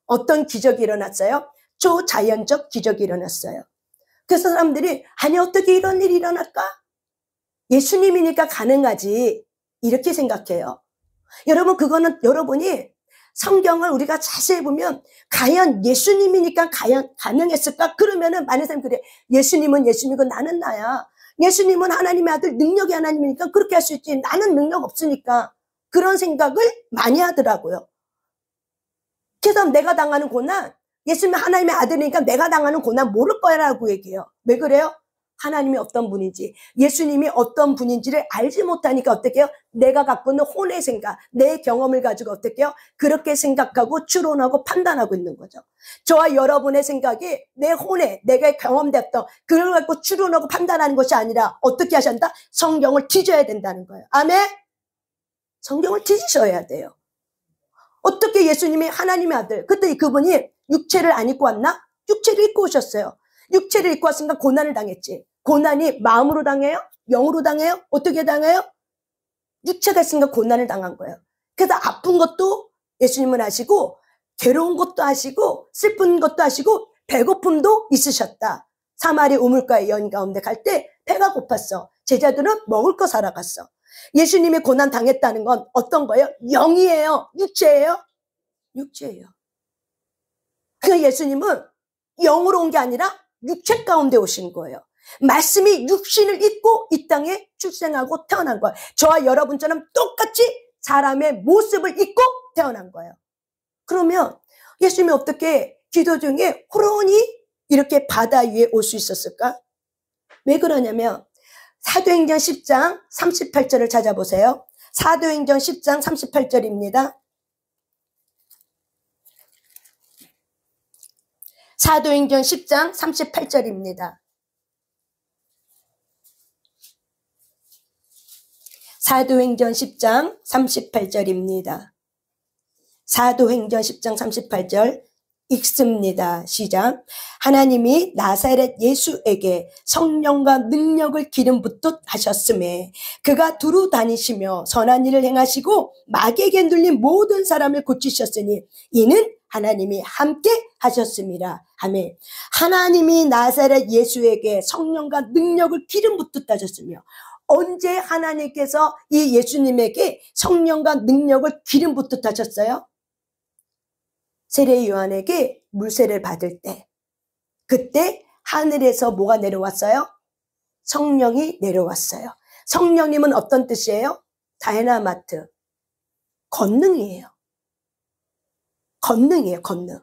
어떤 기적이 일어났어요? 초자연적 기적이 일어났어요. 그래서 사람들이 아니, 어떻게 이런 일이 일어날까? 예수님이니까 가능하지. 이렇게 생각해요. 여러분, 그거는 여러분이 성경을 우리가 자세히 보면 과연 예수님이니까 가능했을까? 그러면은 많은 사람이 그래. 예수님은 예수님이고 나는 나야. 예수님은 하나님의 아들, 능력의 하나님이니까 그렇게 할 수 있지. 나는 능력 없으니까. 그런 생각을 많이 하더라고요. 그래서 내가 당하는 고난, 예수님은 하나님의 아들이니까 내가 당하는 고난 모를 거라고 얘기해요. 왜 그래요? 하나님이 어떤 분인지, 예수님이 어떤 분인지를 알지 못하니까 어떻게 해요? 내가 갖고 있는 혼의 생각, 내 경험을 가지고 어떻게 해요? 그렇게 생각하고 추론하고 판단하고 있는 거죠. 저와 여러분의 생각이 내 혼에, 내가 경험됐던 그걸 갖고 추론하고 판단하는 것이 아니라 어떻게 하신다? 성경을 뒤져야 된다는 거예요. 아멘? 성경을 뒤지셔야 돼요. 어떻게 예수님이 하나님의 아들, 그때 그분이 육체를 안 입고 왔나? 육체를 입고 오셨어요. 육체를 입고 왔으니까 고난을 당했지. 고난이 마음으로 당해요? 영으로 당해요? 어떻게 당해요? 육체가 있으니까 고난을 당한 거예요. 그래서 아픈 것도 예수님은 하시고, 괴로운 것도 하시고, 슬픈 것도 하시고, 배고픔도 있으셨다. 사마리 우물가의 여인 가운데 갈 때 배가 고팠어. 제자들은 먹을 거 사러 갔어. 예수님이 고난 당했다는 건 어떤 거예요? 영이에요? 육체예요? 육체예요. 그러니까 예수님은 영으로 온 게 아니라 육체 가운데 오신 거예요. 말씀이 육신을 입고 이 땅에 출생하고 태어난 거예요. 저와 여러분처럼 똑같이 사람의 모습을 입고 태어난 거예요. 그러면 예수님이 어떻게 기도 중에 호련히 이렇게 바다 위에 올 수 있었을까? 왜 그러냐면 사도행전 10장 38절을 찾아보세요. 사도행전 10장 38절입니다. 사도행전 10장 38절입니다. 사도행전 10장 38절입니다. 사도행전 10장 38절 읽습니다. 시작. 하나님이 나사렛 예수에게 성령과 능력을 기름 붓듯 하셨음에 그가 두루 다니시며 선한 일을 행하시고 마귀에게 눌린 모든 사람을 고치셨으니 이는 하나님이 함께 하셨습니다. 아멘. 하나님이 나사렛 예수에게 성령과 능력을 기름 붓듯 하셨으며 언제 하나님께서 이 예수님에게 성령과 능력을 기름 붓듯 하셨어요? 세례 요한에게 물세례를 받을 때, 그때 하늘에서 뭐가 내려왔어요? 성령이 내려왔어요. 성령님은 어떤 뜻이에요? 다이나마트, 권능이에요. 권능이에요, 권능.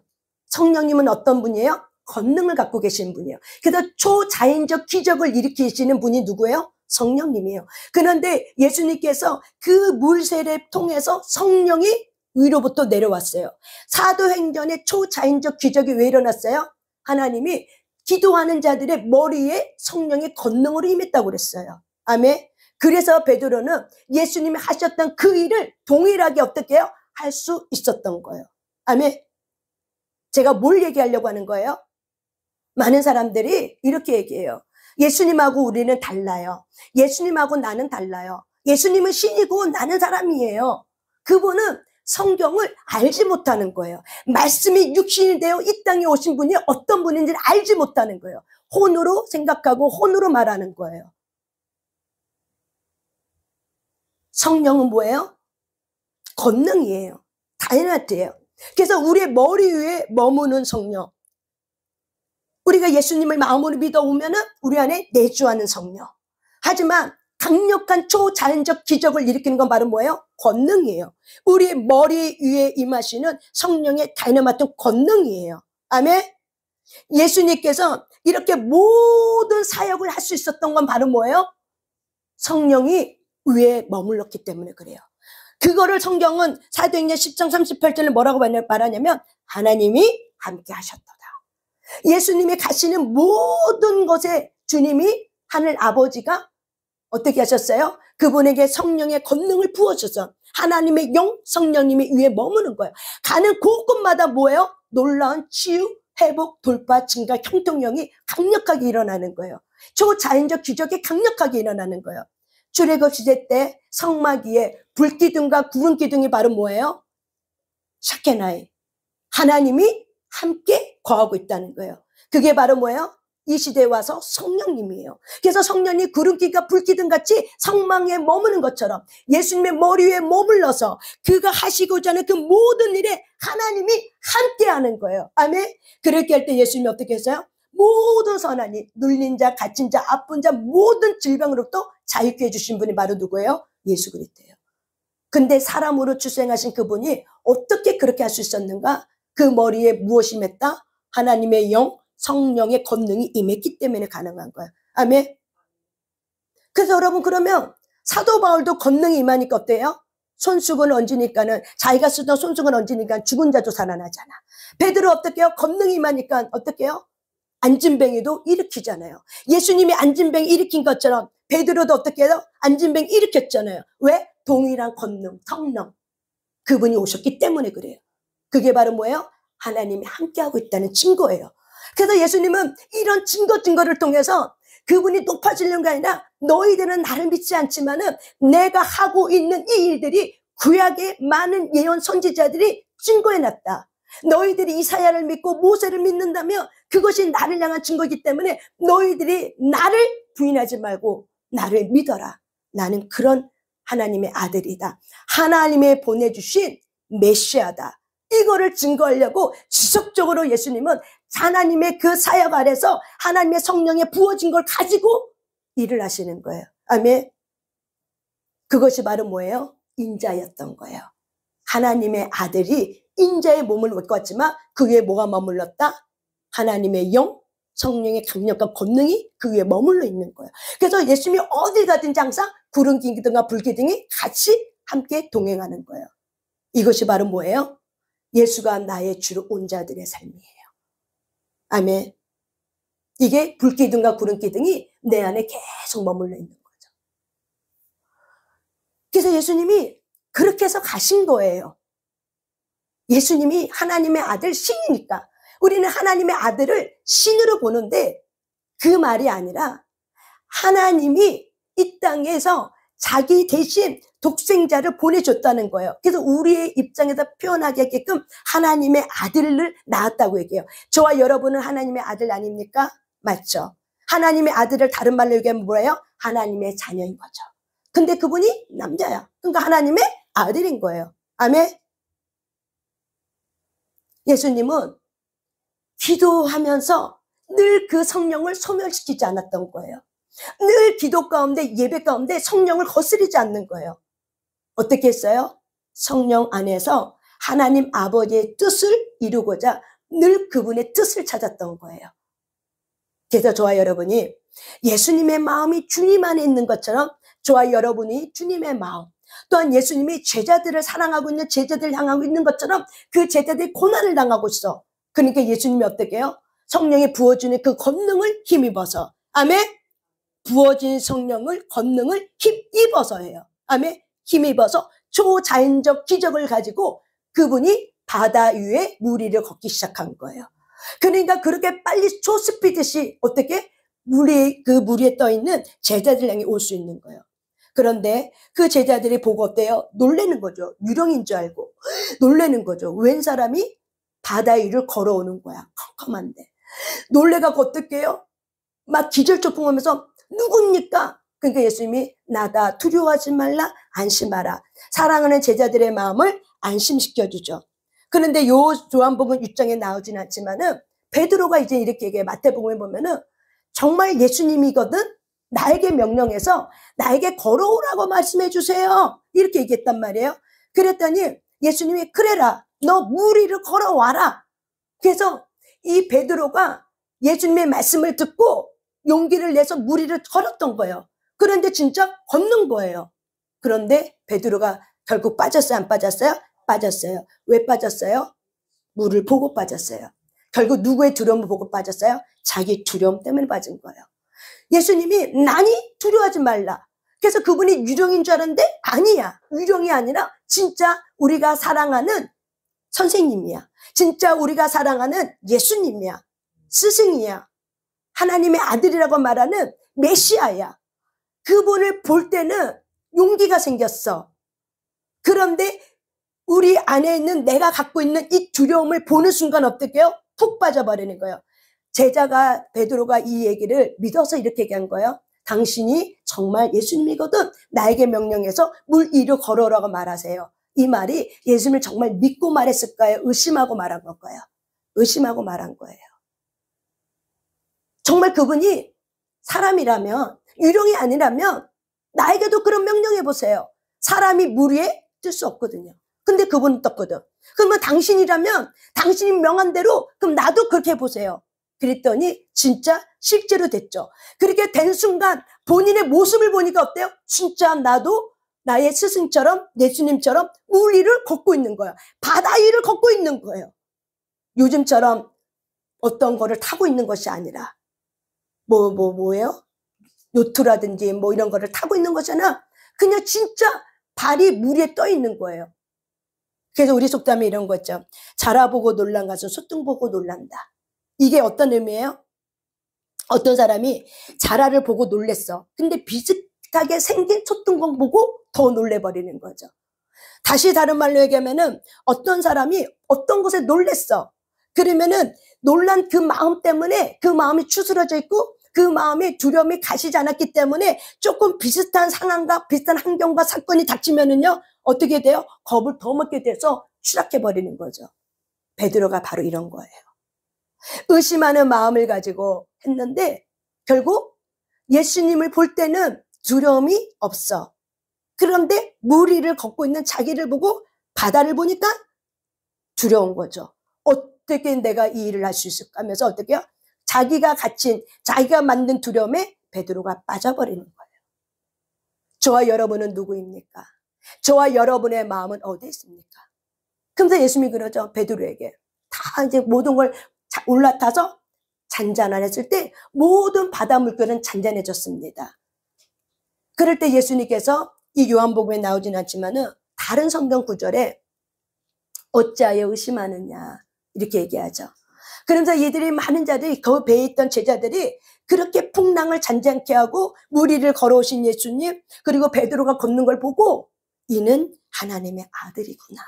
성령님은 어떤 분이에요? 권능을 갖고 계신 분이에요. 그래서 초자연적 기적을 일으키시는 분이 누구예요? 성령님이에요. 그런데 예수님께서 그 물세례를 통해서 성령이 위로부터 내려왔어요. 사도행전의 초자연적 기적이 왜 일어났어요? 하나님이 기도하는 자들의 머리에 성령의 권능으로 임했다고 그랬어요. 아멘. 그래서 베드로는 예수님이 하셨던 그 일을 동일하게 어떻게 해요? 할 수 있었던 거예요. 아멘. 제가 뭘 얘기하려고 하는 거예요? 많은 사람들이 이렇게 얘기해요. 예수님하고 우리는 달라요. 예수님하고 나는 달라요. 예수님은 신이고 나는 사람이에요. 그분은 성경을 알지 못하는 거예요. 말씀이 육신이 되어 이 땅에 오신 분이 어떤 분인지를 알지 못하는 거예요. 혼으로 생각하고 혼으로 말하는 거예요. 성령은 뭐예요? 권능이에요. 다이나트예요. 그래서 우리의 머리 위에 머무는 성령. 우리가 예수님을 마음으로 믿어오면은 우리 안에 내주하는 성령. 하지만 강력한 초자연적 기적을 일으키는 건 바로 뭐예요? 권능이에요. 우리 머리 위에 임하시는 성령의 다이너마트 권능이에요. 아멘. 예수님께서 이렇게 모든 사역을 할 수 있었던 건 바로 뭐예요? 성령이 위에 머물렀기 때문에 그래요. 그거를 성경은 사도행전 10장 38절에 뭐라고 말하냐면 하나님이 함께 하셨도다. 예수님이 가시는 모든 것에 주님이 하늘 아버지가 어떻게 하셨어요? 그분에게 성령의 권능을 부어줘서 하나님의 영 성령님이 위에 머무는 거예요. 가는 곳곳마다 뭐예요? 놀라운 치유, 회복, 돌파, 증가, 형통령이 강력하게 일어나는 거예요. 초자연적 기적이 강력하게 일어나는 거예요. 출애굽 시대 때 성막 위에 불기둥과 구름기둥이 바로 뭐예요? 샤케나이. 하나님이 함께 거하고 있다는 거예요. 그게 바로 뭐예요? 이 시대에 와서 성령님이에요. 그래서 성령이 구름기가 불기둥같이 성막에 머무는 것처럼 예수님의 머리 위에 머물러서 그가 하시고자 하는 그 모든 일에 하나님이 함께하는 거예요. 아멘. 그렇게 할 때 예수님이 어떻게 했어요? 모든 선한 일, 눌린 자, 갇힌 자, 아픈 자, 모든 질병으로부터 자유케 해주신 분이 바로 누구예요? 예수 그리스도예요. 근데 사람으로 출생하신 그분이 어떻게 그렇게 할 수 있었는가? 그 머리에 무엇이 맸다? 하나님의 영, 성령의 권능이 임했기 때문에 가능한 거예요. 아멘. 그래서 여러분 그러면 사도 바울도 권능이 임하니까 어때요? 손수건 얹으니까는 자기가 쓰던 손수건 얹으니까 죽은 자도 살아나잖아. 베드로 어떻게 해요? 권능이 임하니까 어떻게 해요? 안진뱅이도 일으키잖아요. 예수님이 안진뱅이 일으킨 것처럼 베드로도 어떻게 해요? 안진뱅이 일으켰잖아요. 왜? 동일한 권능, 성령. 그분이 오셨기 때문에 그래요. 그게 바로 뭐예요? 하나님이 함께하고 있다는 증거예요. 그래서 예수님은 이런 증거를 통해서 그분이 높아지는 게 아니라 너희들은 나를 믿지 않지만은 내가 하고 있는 이 일들이 구약의 많은 예언 선지자들이 증거해놨다. 너희들이 이사야를 믿고 모세를 믿는다면 그것이 나를 향한 증거이기 때문에 너희들이 나를 부인하지 말고 나를 믿어라. 나는 그런 하나님의 아들이다. 하나님의 보내주신 메시아다. 이거를 증거하려고 지속적으로 예수님은 하나님의 그 사역 아래서 하나님의 성령에 부어진 걸 가지고 일을 하시는 거예요. 아멘. 그것이 바로 뭐예요? 인자였던 거예요. 하나님의 아들이 인자의 몸을 입고 왔지만 그 위에 뭐가 머물렀다? 하나님의 영, 성령의 강력한 권능이 그 위에 머물러 있는 거예요. 그래서 예수님이 어디 가든지 항상 구름 기둥과 불 기둥이 같이 함께 동행하는 거예요. 이것이 바로 뭐예요? 예수가 나의 주로 온 자들의 삶이에요. 아멘. 이게 불기둥과 구름 기둥이 내 안에 계속 머물러 있는 거죠. 그래서 예수님이 그렇게 해서 가신 거예요. 예수님이 하나님의 아들 신이니까 우리는 하나님의 아들을 신으로 보는데 그 말이 아니라 하나님이 이 땅에서 자기 대신 독생자를 보내줬다는 거예요. 그래서 우리의 입장에서 표현하게끔 하나님의 아들을 낳았다고 얘기해요. 저와 여러분은 하나님의 아들 아닙니까? 맞죠? 하나님의 아들을 다른 말로 얘기하면 뭐예요? 하나님의 자녀인 거죠. 근데 그분이 남자야. 그러니까 하나님의 아들인 거예요. 아멘. 예수님은 기도하면서 늘 그 성령을 소멸시키지 않았던 거예요. 늘 기도 가운데 예배 가운데 성령을 거스르지 않는 거예요. 어떻게 했어요? 성령 안에서 하나님 아버지의 뜻을 이루고자 늘 그분의 뜻을 찾았던 거예요. 그래서 저와 여러분이 예수님의 마음이 주님 안에 있는 것처럼 저와 여러분이 주님의 마음, 또한 예수님이 제자들을 사랑하고 있는 제자들을 향하고 있는 것처럼 그 제자들이 고난을 당하고 있어. 그러니까 예수님이 어떻게 해요? 성령이 부어주는 그 권능을 힘입어서, 아멘? 부어진 성령을 권능을 힘입어서 해요. 아멘? 힘입어서 초자연적 기적을 가지고 그분이 바다 위에 물 위를 걷기 시작한 거예요. 그러니까 그렇게 빨리 초스피드시 어떻게 물 위에 떠 있는 제자들 향해 올 수 있는 거예요. 그런데 그 제자들이 보고 어때요? 놀라는 거죠. 유령인 줄 알고 놀라는 거죠. 웬 사람이 바다 위를 걸어오는 거야. 컴컴한데 놀래가고 어떻게 해요? 막 기절초풍하면서 누굽니까? 그러니까 예수님이 나다, 두려워하지 말라, 안심하라. 사랑하는 제자들의 마음을 안심시켜주죠. 그런데 요 요한복음 6장에 나오진 않지만은 베드로가 이제 이렇게 얘기해. 마태복음에 보면은 정말 예수님이거든 나에게 명령해서 나에게 걸어오라고 말씀해 주세요. 이렇게 얘기했단 말이에요. 그랬더니 예수님이 그래라, 너 물 위를 걸어와라. 그래서 이 베드로가 예수님의 말씀을 듣고 용기를 내서 물 위를 걸었던 거예요. 그런데 진짜 걷는 거예요. 그런데 베드로가 결국 빠졌어요? 안 빠졌어요? 빠졌어요. 왜 빠졌어요? 물을 보고 빠졌어요. 결국 누구의 두려움을 보고 빠졌어요? 자기 두려움 때문에 빠진 거예요. 예수님이 나니 두려워하지 말라. 그래서 그분이 유령인 줄 알았는데 아니야. 유령이 아니라 진짜 우리가 사랑하는 선생님이야. 진짜 우리가 사랑하는 예수님이야. 스승이야. 하나님의 아들이라고 말하는 메시아야. 그분을 볼 때는 용기가 생겼어. 그런데 우리 안에 있는 내가 갖고 있는 이 두려움을 보는 순간 어떻게 해요? 푹 빠져버리는 거예요. 제자가 베드로가 이 얘기를 믿어서 이렇게 얘기한 거예요. 당신이 정말 예수님이거든 나에게 명령해서 물 위로 걸어오라고 말하세요. 이 말이 예수님을 정말 믿고 말했을까요? 의심하고 말한 걸까요? 의심하고 말한 거예요. 정말 그분이 사람이라면, 유령이 아니라면 나에게도 그런 명령해 보세요. 사람이 물 위에 뜰 수 없거든요. 근데 그분은 떴거든. 그러면 당신이라면 당신이 명한 대로 그럼 나도 그렇게 해보세요. 그랬더니 진짜 실제로 됐죠. 그렇게 된 순간 본인의 모습을 보니까 어때요? 진짜 나도 나의 스승처럼 예수님처럼 물 위를 걷고 있는 거예요. 바다 위를 걷고 있는 거예요. 요즘처럼 어떤 거를 타고 있는 것이 아니라 뭐예요? 요트라든지 뭐 이런 거를 타고 있는 거잖아. 그냥 진짜 발이 물 위에 떠 있는 거예요. 그래서 우리 속담에 이런 거 있죠. 자라보고 놀란 것은 소뚱 보고 놀란다. 이게 어떤 의미예요? 어떤 사람이 자라를 보고 놀랬어. 근데 비슷하게 생긴 소뚱공 보고 더 놀래버리는 거죠. 다시 다른 말로 얘기하면은 어떤 사람이 어떤 것에 놀랬어. 그러면은 놀란 그 마음 때문에 그 마음이 추스러져 있고 그 마음이 두려움이 가시지 않았기 때문에 조금 비슷한 상황과 비슷한 환경과 사건이 닥치면은요 어떻게 돼요? 겁을 더 먹게 돼서 추락해버리는 거죠. 베드로가 바로 이런 거예요. 의심하는 마음을 가지고 했는데 결국 예수님을 볼 때는 두려움이 없어. 그런데 물 위를 걷고 있는 자기를 보고 바다를 보니까 두려운 거죠. 어떻게 내가 이 일을 할 수 있을까 하면서 어떻게요? 자기가 갇힌, 자기가 만든 두려움에 베드로가 빠져버리는 거예요. 저와 여러분은 누구입니까? 저와 여러분의 마음은 어디에 있습니까? 그러면서 예수님이 그러죠. 베드로에게 다 이제 모든 걸 올라타서 잔잔했을 때 모든 바다 물결은 잔잔해졌습니다. 그럴 때 예수님께서 이 요한복음에 나오진 않지만은 다른 성경 구절에 어찌하여 의심하느냐 이렇게 얘기하죠. 그러면서 얘들이 많은 자들이 그 배에 있던 제자들이 그렇게 풍랑을 잔잔케 하고 물 위를 걸어오신 예수님 그리고 베드로가 걷는 걸 보고 이는 하나님의 아들이구나.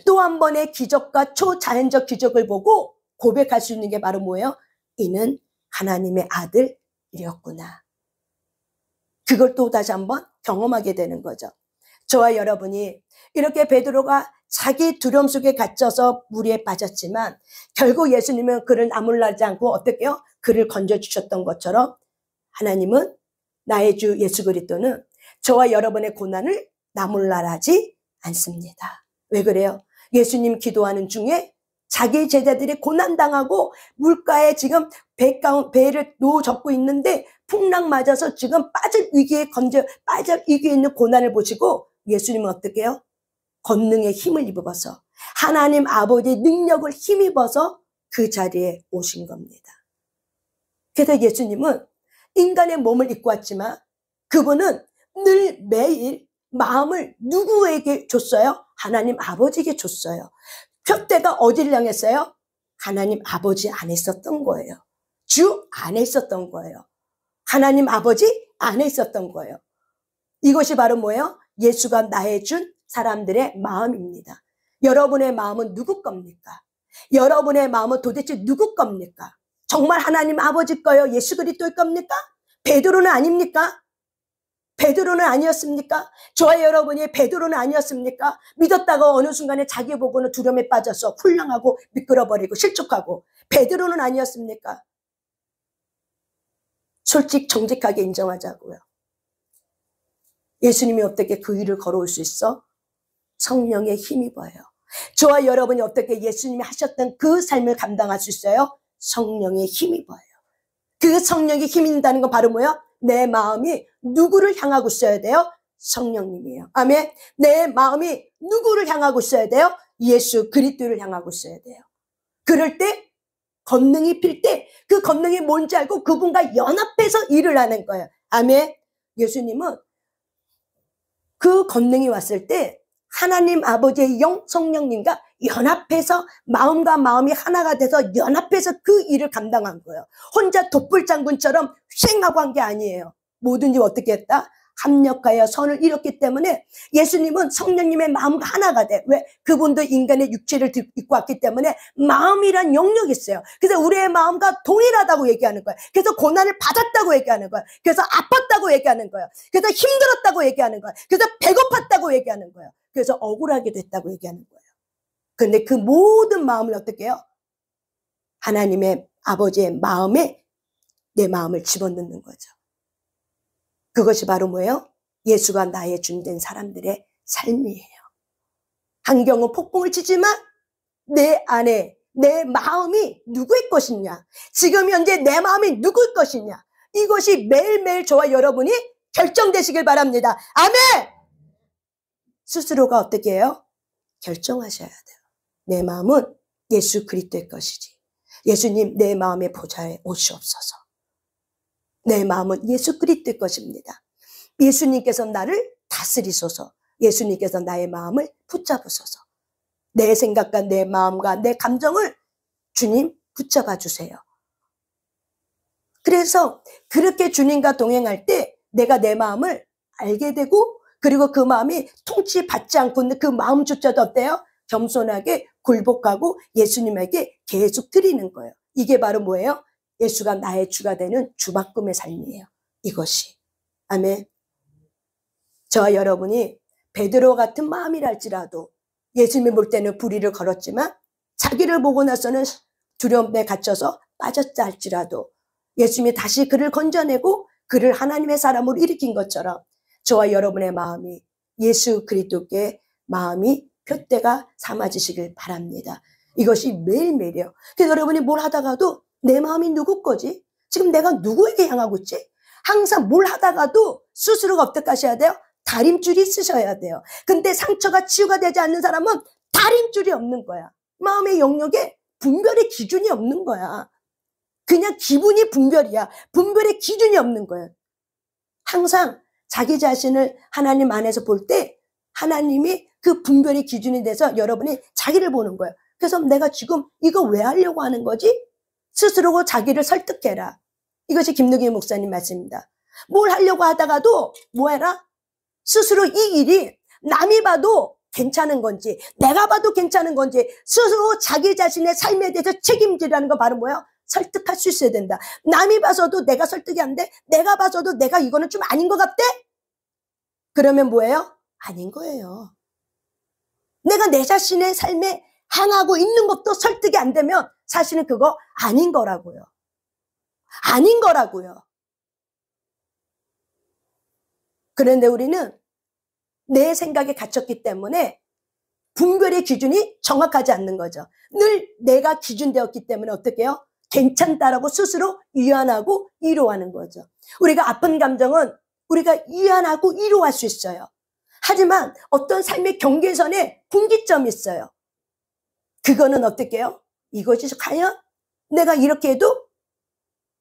또 한 번의 기적과 초자연적 기적을 보고 고백할 수 있는 게 바로 뭐예요? 이는 하나님의 아들이었구나. 그걸 또 다시 한번 경험하게 되는 거죠. 저와 여러분이 이렇게 베드로가 자기 두려움 속에 갇혀서 물에 빠졌지만 결국 예수님은 그를 나무라지 않고 어떻게 해요? 그를 건져주셨던 것처럼 하나님은 나의 주 예수 그리스도는 저와 여러분의 고난을 나무라지 않습니다. 왜 그래요? 예수님 기도하는 중에 자기 제자들이 고난당하고 물가에 지금 배를 놓아잡고 있는데 풍랑 맞아서 지금 빠질 위기에 있는 고난을 보시고 예수님은 어떻게 해요? 권능의 힘을 입어서 하나님 아버지의 능력을 힘입어서 그 자리에 오신 겁니다. 그래서 예수님은 인간의 몸을 입고 왔지만 그분은 늘 매일 마음을 누구에게 줬어요? 하나님 아버지에게 줬어요. 표대가 어디를 향했어요? 하나님 아버지 안에 있었던 거예요. 주 안에 있었던 거예요. 하나님 아버지 안에 있었던 거예요. 이것이 바로 뭐예요? 예수가 나의 준 사람들의 마음입니다. 여러분의 마음은 누구 겁니까? 여러분의 마음은 도대체 누구 겁니까? 정말 하나님 아버지 거요? 예수 그리스도의 겁니까? 베드로는 아닙니까? 베드로는 아니었습니까? 저와 여러분이 베드로는 아니었습니까? 믿었다가 어느 순간에 자기 보고는 두려움에 빠져서 훌렁하고 미끄러버리고 실족하고 베드로는 아니었습니까? 솔직 정직하게 인정하자고요. 예수님이 어떻게 그 일을 걸어올 수 있어? 성령의 힘입어요. 저와 여러분이 어떻게 예수님이 하셨던 그 삶을 감당할 수 있어요? 성령의 힘입어요. 그 성령의 힘이 있다는 건 바로 뭐야? 내 마음이 누구를 향하고 있어야 돼요? 성령님이에요. 아멘. 내 마음이 누구를 향하고 있어야 돼요? 예수 그리스도를 향하고 있어야 돼요. 그럴 때 권능이 필 때 그 권능이 뭔지 알고 그분과 연합해서 일을 하는 거예요. 아멘. 예수님은 그 권능이 왔을 때 하나님 아버지의 영 성령님과 연합해서 마음과 마음이 하나가 돼서 연합해서 그 일을 감당한 거예요. 혼자 독불장군처럼 휑하고 한 게 아니에요. 모든 일 어떻게 했다? 합력하여 선을 이뤘기 때문에 예수님은 성령님의 마음과 하나가 돼. 왜? 그분도 인간의 육체를 입고 왔기 때문에 마음이란 영역이 있어요. 그래서 우리의 마음과 동일하다고 얘기하는 거예요. 그래서 고난을 받았다고 얘기하는 거예요. 그래서 아팠다고 얘기하는 거예요. 그래서 힘들었다고 얘기하는 거예요. 그래서 배고팠다고 얘기하는 거예요. 그래서 억울하게 됐다고 얘기하는 거예요. 그런데 그 모든 마음을 어떻게 해요? 하나님의 아버지의 마음에 내 마음을 집어넣는 거죠. 그것이 바로 뭐예요? 예수가 나의 준된 사람들의 삶이에요. 환경은 폭풍을 치지만 내 안에 내 마음이 누구의 것이냐, 지금 현재 내 마음이 누구의 것이냐, 이것이 매일매일 저와 여러분이 결정되시길 바랍니다. 아멘! 스스로가 어떻게 해요? 결정하셔야 돼요. 내 마음은 예수 그리스도의 것이지. 예수님 내 마음의 보좌에 오시옵소서. 내 마음은 예수 그리스도의 것입니다. 예수님께서 나를 다스리소서. 예수님께서 나의 마음을 붙잡으소서. 내 생각과 내 마음과 내 감정을 주님 붙잡아 주세요. 그래서 그렇게 주님과 동행할 때 내가 내 마음을 알게 되고, 그리고 그 마음이 통치받지 않고 있는 그 마음조차도 어때요? 겸손하게 굴복하고 예수님에게 계속 드리는 거예요. 이게 바로 뭐예요? 예수가 나의 주가 되는 주바꿈의 삶이에요. 이것이. 아멘. 저와 여러분이 베드로 같은 마음이랄지라도 예수님이 볼 때는 불의를 걸었지만 자기를 보고 나서는 두려움에 갇혀서 빠졌다 할지라도 예수님이 다시 그를 건져내고 그를 하나님의 사람으로 일으킨 것처럼 저와 여러분의 마음이 예수 그리스도께 마음이 표대가 삼아지시길 바랍니다. 이것이 매일매일이에요. 그래서 여러분이 뭘 하다가도 내 마음이 누구 거지? 지금 내가 누구에게 향하고 있지? 항상 뭘 하다가도 스스로가 어떻게 하셔야 돼요? 다림줄이 있으셔야 돼요. 근데 상처가 치유가 되지 않는 사람은 다림줄이 없는 거야. 마음의 영역에 분별의 기준이 없는 거야. 그냥 기분이 분별이야. 분별의 기준이 없는 거야. 항상 자기 자신을 하나님 안에서 볼 때 하나님이 그 분별의 기준이 돼서 여러분이 자기를 보는 거예요. 그래서 내가 지금 이거 왜 하려고 하는 거지? 스스로 자기를 설득해라. 이것이 김누기 목사님 말씀입니다. 뭘 하려고 하다가도 뭐 해라? 스스로 이 일이 남이 봐도 괜찮은 건지 내가 봐도 괜찮은 건지 스스로 자기 자신의 삶에 대해서 책임지라는 건 바로 뭐예요? 설득할 수 있어야 된다. 남이 봐서도 내가 설득이 안 돼? 내가 봐서도 내가 이거는 좀 아닌 것 같대? 그러면 뭐예요? 아닌 거예요. 내가 내 자신의 삶에 향하고 있는 것도 설득이 안 되면 사실은 그거 아닌 거라고요. 아닌 거라고요. 그런데 우리는 내 생각에 갇혔기 때문에 분별의 기준이 정확하지 않는 거죠. 늘 내가 기준되었기 때문에 어떻게 해요? 괜찮다라고 스스로 위안하고 위로하는 거죠. 우리가 아픈 감정은 우리가 위안하고 위로할 수 있어요. 하지만 어떤 삶의 경계선에 분기점이 있어요. 그거는 어떻게 해요? 이것이 과연 내가 이렇게 해도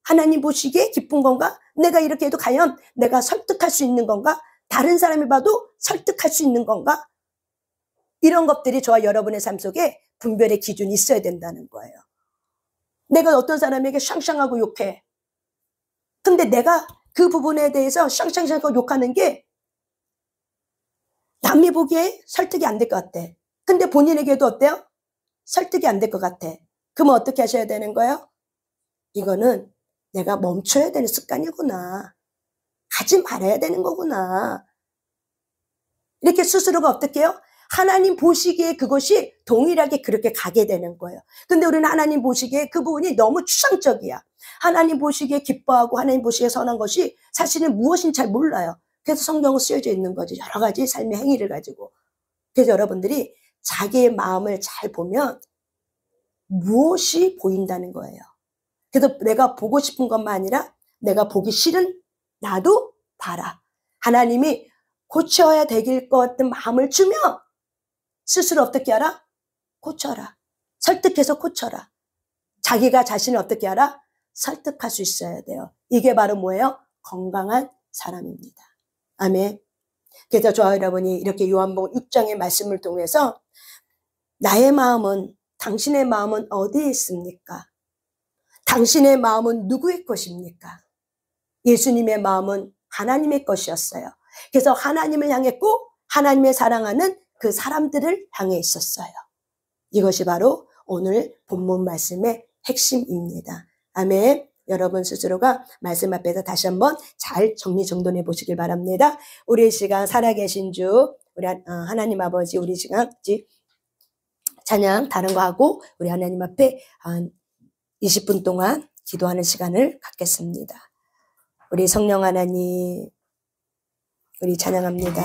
하나님 보시기에 기쁜 건가? 내가 이렇게 해도 과연 내가 설득할 수 있는 건가? 다른 사람이 봐도 설득할 수 있는 건가? 이런 것들이 저와 여러분의 삶 속에 분별의 기준이 있어야 된다는 거예요. 내가 어떤 사람에게 샹샹하고 욕해. 근데 내가 그 부분에 대해서 샹샹하고 욕하는 게 남이 보기에 설득이 안 될 것 같아. 근데 본인에게도 어때요? 설득이 안 될 것 같아. 그러면 어떻게 하셔야 되는 거예요? 이거는 내가 멈춰야 되는 습관이구나. 하지 말아야 되는 거구나. 이렇게 스스로가 어떻게 해요? 하나님 보시기에 그것이 동일하게 그렇게 가게 되는 거예요. 근데 우리는 하나님 보시기에 그 부분이 너무 추상적이야. 하나님 보시기에 기뻐하고 하나님 보시기에 선한 것이 사실은 무엇인지 잘 몰라요. 그래서 성경은 쓰여져 있는 거지. 여러 가지 삶의 행위를 가지고. 그래서 여러분들이 자기의 마음을 잘 보면 무엇이 보인다는 거예요. 그래서 내가 보고 싶은 것만 아니라 내가 보기 싫은 나도 봐라. 하나님이 고쳐야 되길 것 같은 마음을 주며 스스로 어떻게 하라? 고쳐라. 설득해서 고쳐라. 자기가 자신을 어떻게 하라? 설득할 수 있어야 돼요. 이게 바로 뭐예요? 건강한 사람입니다. 아멘. 그래서 저와 여러분이 이렇게 요한복음 6장의 말씀을 통해서 나의 마음은, 당신의 마음은 어디에 있습니까? 당신의 마음은 누구의 것입니까? 예수님의 마음은 하나님의 것이었어요. 그래서 하나님을 향했고 하나님의 사랑하는 그 사람들을 향해 있었어요. 이것이 바로 오늘 본문 말씀의 핵심입니다. 아멘. 여러분 스스로가 말씀 앞에서 다시 한번 잘 정리정돈해 보시길 바랍니다. 우리 시간 살아계신 주 우리 하나님 아버지, 우리 시간 찬양 다른 거 하고 우리 하나님 앞에 한 20분 동안 기도하는 시간을 갖겠습니다. 우리 성령 하나님, 우리 찬양합니다.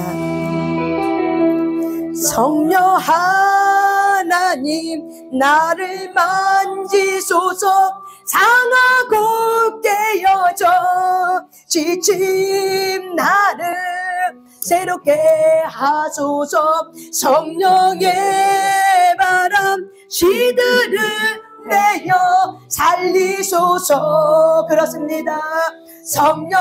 성령 하나님 나를 만지소서. 상하고 깨어져 지친 나를 새롭게 하소서. 성령의 바람 시들을 내어 살리소서. 그렇습니다. 성령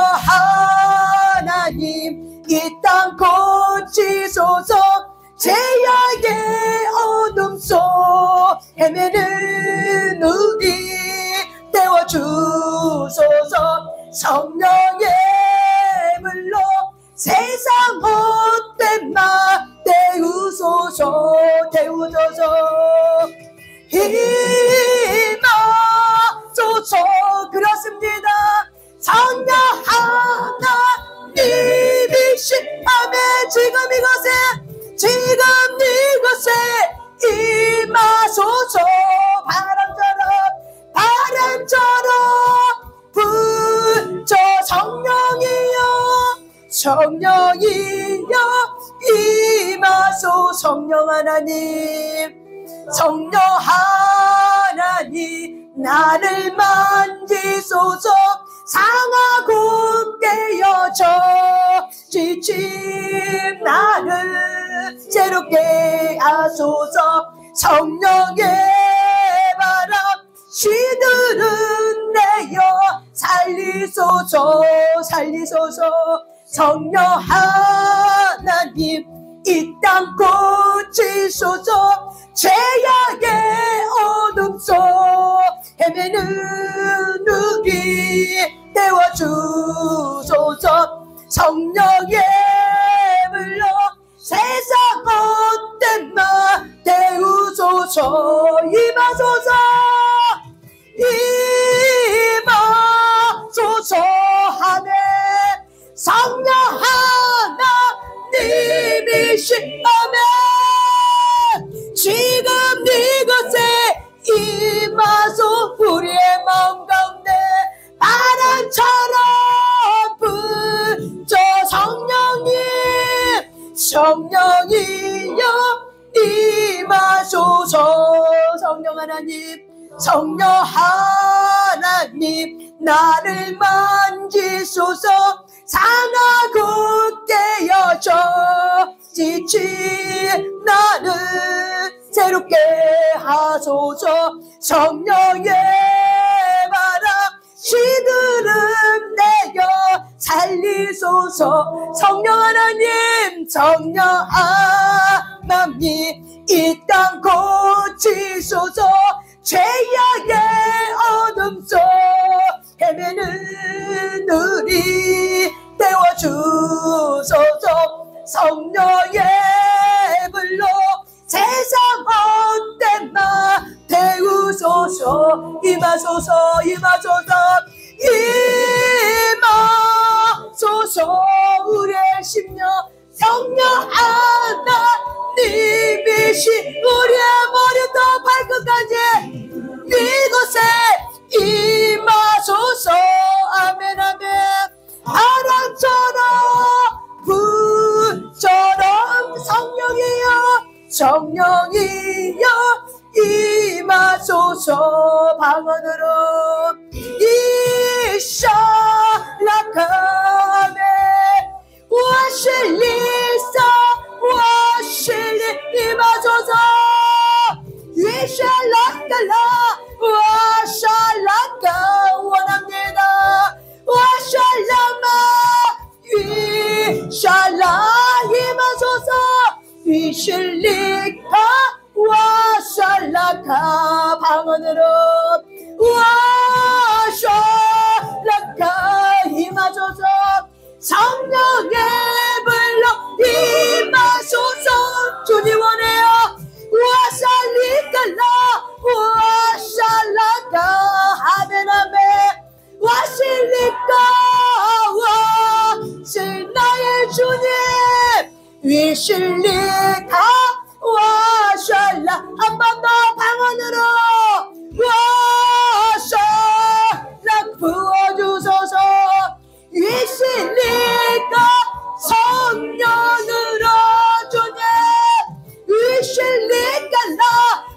하나님 이 땅 고치소서. 죄악의 어둠 어둠 속 헤매는 우리 태워주소서. 성령의 물로 세상 헛된 맘 태우소서. 힘마소서. 그렇습니다. 성령 하나님이신 밤에 지금 이곳에 임하소서. 바람처럼 불저 성령이여 임하소. 성령 하나님 나를 만지소서. 상하고 깨어져 지친 나를 새롭게 하소서. 성령의 바람 시들은 내어 살리소서. 성령 하나님 이 땅 고치소서. 죄악의 어둠 속 헤매는 우리 태워주소서. 성령의 물로 세상 헛된 맘 태우소서. 임하소서. 하네 성령 하나님이신 밤에 지금 이곳에 임하소. 우리의 마음 가운데 바람처럼 불저 성령이여 임하소서. 성령 하나님 나를 만지소서. 상하고 깨어져 지친 나를 새롭게 하소서. 성령의 바람 시들은 내어 살리소서. 성령 하나님 이 땅 고치소서. 죄악의 어둠 속 헤매는 우리 태워주소서. 성령의 불로 세상 헛된 맘 태우소서. 임하소서. 우리의 심령 성령 하나님이시 우리의 머리부터 발끝까지 이곳에 임하소서. 아멘. 바람처럼 불처럼 성령이여 임하소서. 방언으로 이샬라카메 와실리 임하소서. 이샬라칼라 와샬라카 원합니다. 와샬라마 이샬라 임하소서. 이실리카 와샬라카 방언으로 와샬라카 임하소서. 성령의 불로 임하소서. 주님 원해요. 와살리칼라 와샬라카 아멘. 와실리카 와실 나의 주님. 위실리카 와샬라 한 번 더 방언으로 와샬라 부어주소서. 위실리카 성령으로 주님. 위실리카라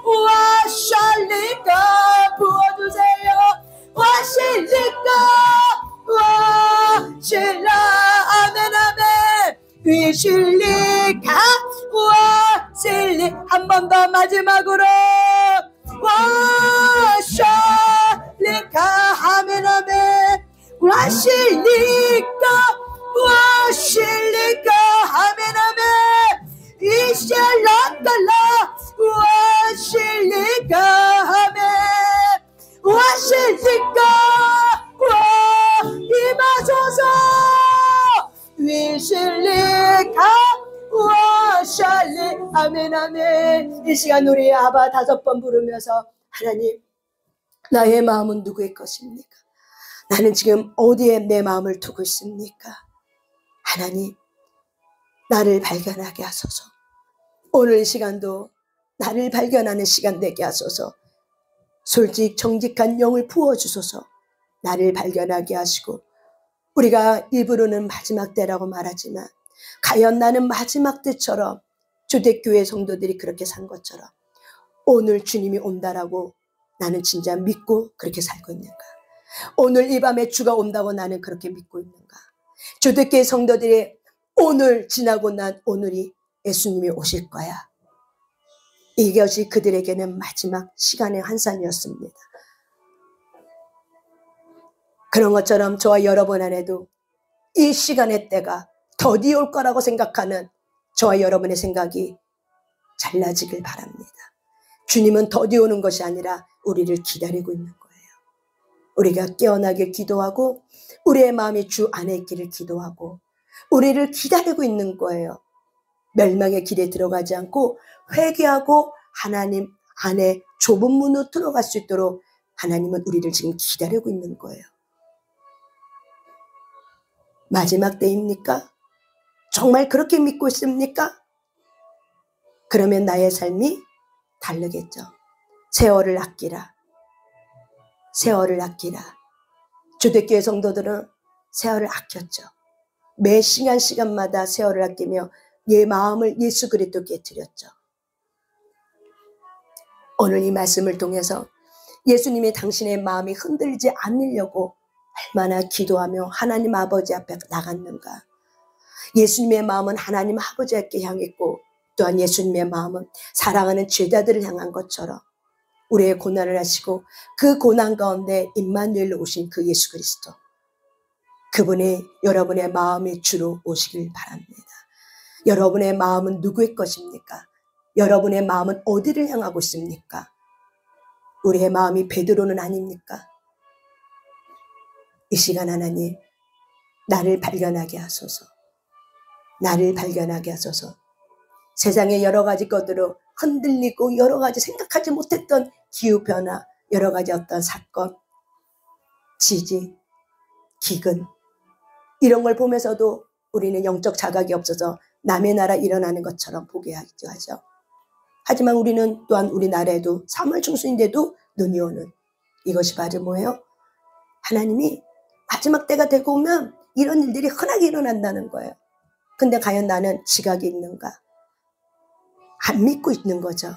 와샬리카 부어주세요. 와실리카 와실라 아멘. 위실리카 와실리 한 번 더 마지막으로 와샬리카 아멘. 와실리카 아멘. 이샬라칼라 빛과 임하소서. 위실리카 와샬리. 아멘 아멘. 이 시간 우리 아바 5번 부르면서 하나님, 나의 마음은 누구의 것입니까? 나는 지금 어디에 내 마음을 두고 있습니까? 하나님, 나를 발견하게 하소서. 오늘 이 시간도 나를 발견하는 시간 되게 하소서. 솔직 정직한 영을 부어주소서. 나를 발견하게 하시고, 우리가 일부러는 마지막 때라고 말하지만 과연 나는 마지막 때처럼 초대교회 성도들이 그렇게 산 것처럼 오늘 주님이 온다라고 나는 진짜 믿고 그렇게 살고 있는가? 오늘 이 밤에 주가 온다고 나는 그렇게 믿고 있는가? 초대교회 성도들이 오늘 지나고 난 오늘이 예수님이 오실 거야. 이것이 그들에게는 마지막 시간의 한산이었습니다. 그런 것처럼 저와 여러분 안에도 이 시간의 때가 더디 올 거라고 생각하는 저와 여러분의 생각이 잘라지길 바랍니다. 주님은 더디 오는 것이 아니라 우리를 기다리고 있는 거예요. 우리가 깨어나길 기도하고 우리의 마음이 주 안에 있기를 기도하고 우리를 기다리고 있는 거예요. 멸망의 길에 들어가지 않고 회개하고 하나님 안에 좁은 문으로 들어갈 수 있도록 하나님은 우리를 지금 기다리고 있는 거예요. 마지막 때입니까? 정말 그렇게 믿고 있습니까? 그러면 나의 삶이 다르겠죠. 세월을 아끼라. 세월을 아끼라. 초대교회 성도들은 세월을 아꼈죠. 매 시간마다 세월을 아끼며 내 마음을 예수 그리스도께 드렸죠. 오늘 이 말씀을 통해서 예수님이 당신의 마음이 흔들리지 않으려고 얼마나 기도하며 하나님 아버지 앞에 나갔는가. 예수님의 마음은 하나님 아버지께 향했고 또한 예수님의 마음은 사랑하는 제자들을 향한 것처럼 우리의 고난을 하시고 그 고난 가운데 임마누엘로 오신 그 예수 그리스도, 그분이 여러분의 마음의 주로 오시길 바랍니다. 여러분의 마음은 누구의 것입니까? 여러분의 마음은 어디를 향하고 있습니까? 우리의 마음이 베드로는 아닙니까? 이 시간 하나님, 나를 발견하게 하소서. 나를 발견하게 하소서. 세상의 여러 가지 것들로 흔들리고 여러 가지 생각하지 못했던 기후변화, 여러 가지 어떤 사건, 지지, 기근, 이런 걸 보면서도 우리는 영적 자각이 없어서 남의 나라 일어나는 것처럼 보게 하죠. 하지만 우리는 또한 우리나라에도 3월 중순인데도 눈이 오는, 이것이 바로 뭐예요? 하나님이 마지막 때가 되고 오면 이런 일들이 흔하게 일어난다는 거예요. 근데 과연 나는 지각이 있는가? 안 믿고 있는 거죠.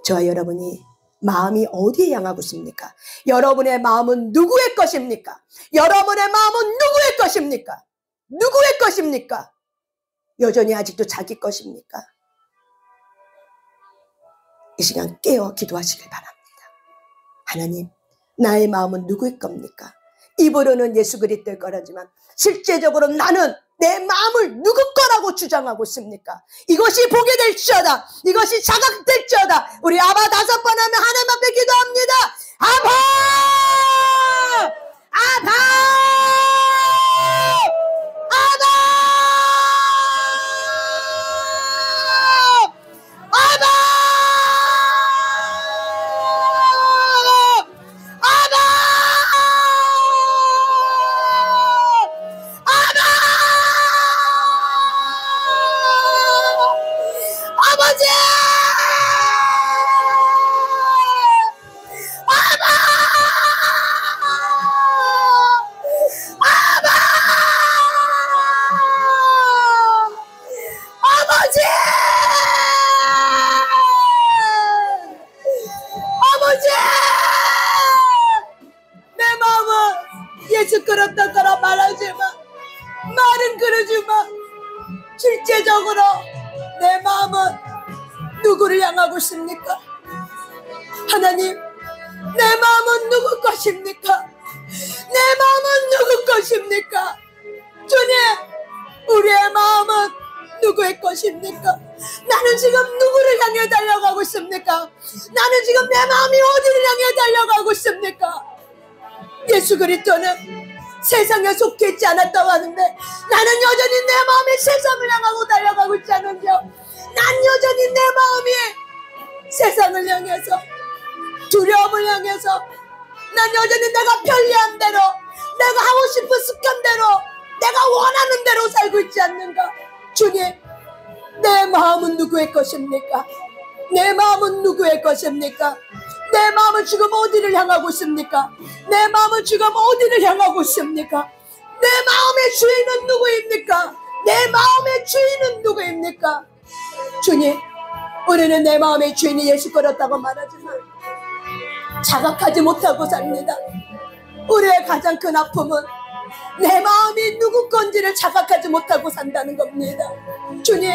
저와 여러분이 마음이 어디에 향하고 있습니까? 여러분의 마음은 누구의 것입니까? 여러분의 마음은 누구의 것입니까? 누구의 것입니까? 여전히 아직도 자기 것입니까? 이 시간 깨어 기도하시길 바랍니다. 하나님, 나의 마음은 누구의 겁니까? 입으로는 예수 그리스도의 거라지만 실제적으로 나는 내 마음을 누구 거라고 주장하고 있습니까? 이것이 보게 될지어다. 이것이 자각될지어다. 우리 아바 5번 하면 하나님 앞에 기도합니다. 아바! 아바! 아바! 아바! 아버지! 아버지! 아버지! 내 마음은 예수 그렇다 거라 말하지만, 말은 그러지만 실제적으로 내 마음은 누구를 향하고 있습니까? 하나님, 내 마음은 누구 것입니까? 내 마음은 누구 것입니까? 주님, 우리의 마음은 누구의 것입니까? 나는 지금 누구를 향해 달려가고 있습니까? 나는 지금 내 마음이 어디를 향해 달려가고 있습니까? 예수 그리스도는 세상에 속해 있지 않았다고 하는데 나는 여전히 내 마음이 세상을 향하고 달려가고 있지 않은겨? 난 여전히 내 마음이 세상을 향해서, 두려움을 향해서, 난 여전히 내가 편리한 대로, 내가 하고 싶은 습관대로, 내가 원하는 대로 살고 있지 않는가? 주님, 내 마음은 누구의 것입니까? 내 마음은 누구의 것입니까? 내 마음은 지금 어디를 향하고 있습니까? 내 마음은 지금 어디를 향하고 있습니까? 내 마음의 주인은 누구입니까? 내 마음의 주인은 누구입니까? 주님, 우리는 내 마음의 주인이 예수 그렇다고 말하지만 자각하지 못하고 삽니다. 우리의 가장 큰 아픔은 내 마음이 누구 건지를 자각하지 못하고 산다는 겁니다. 주님,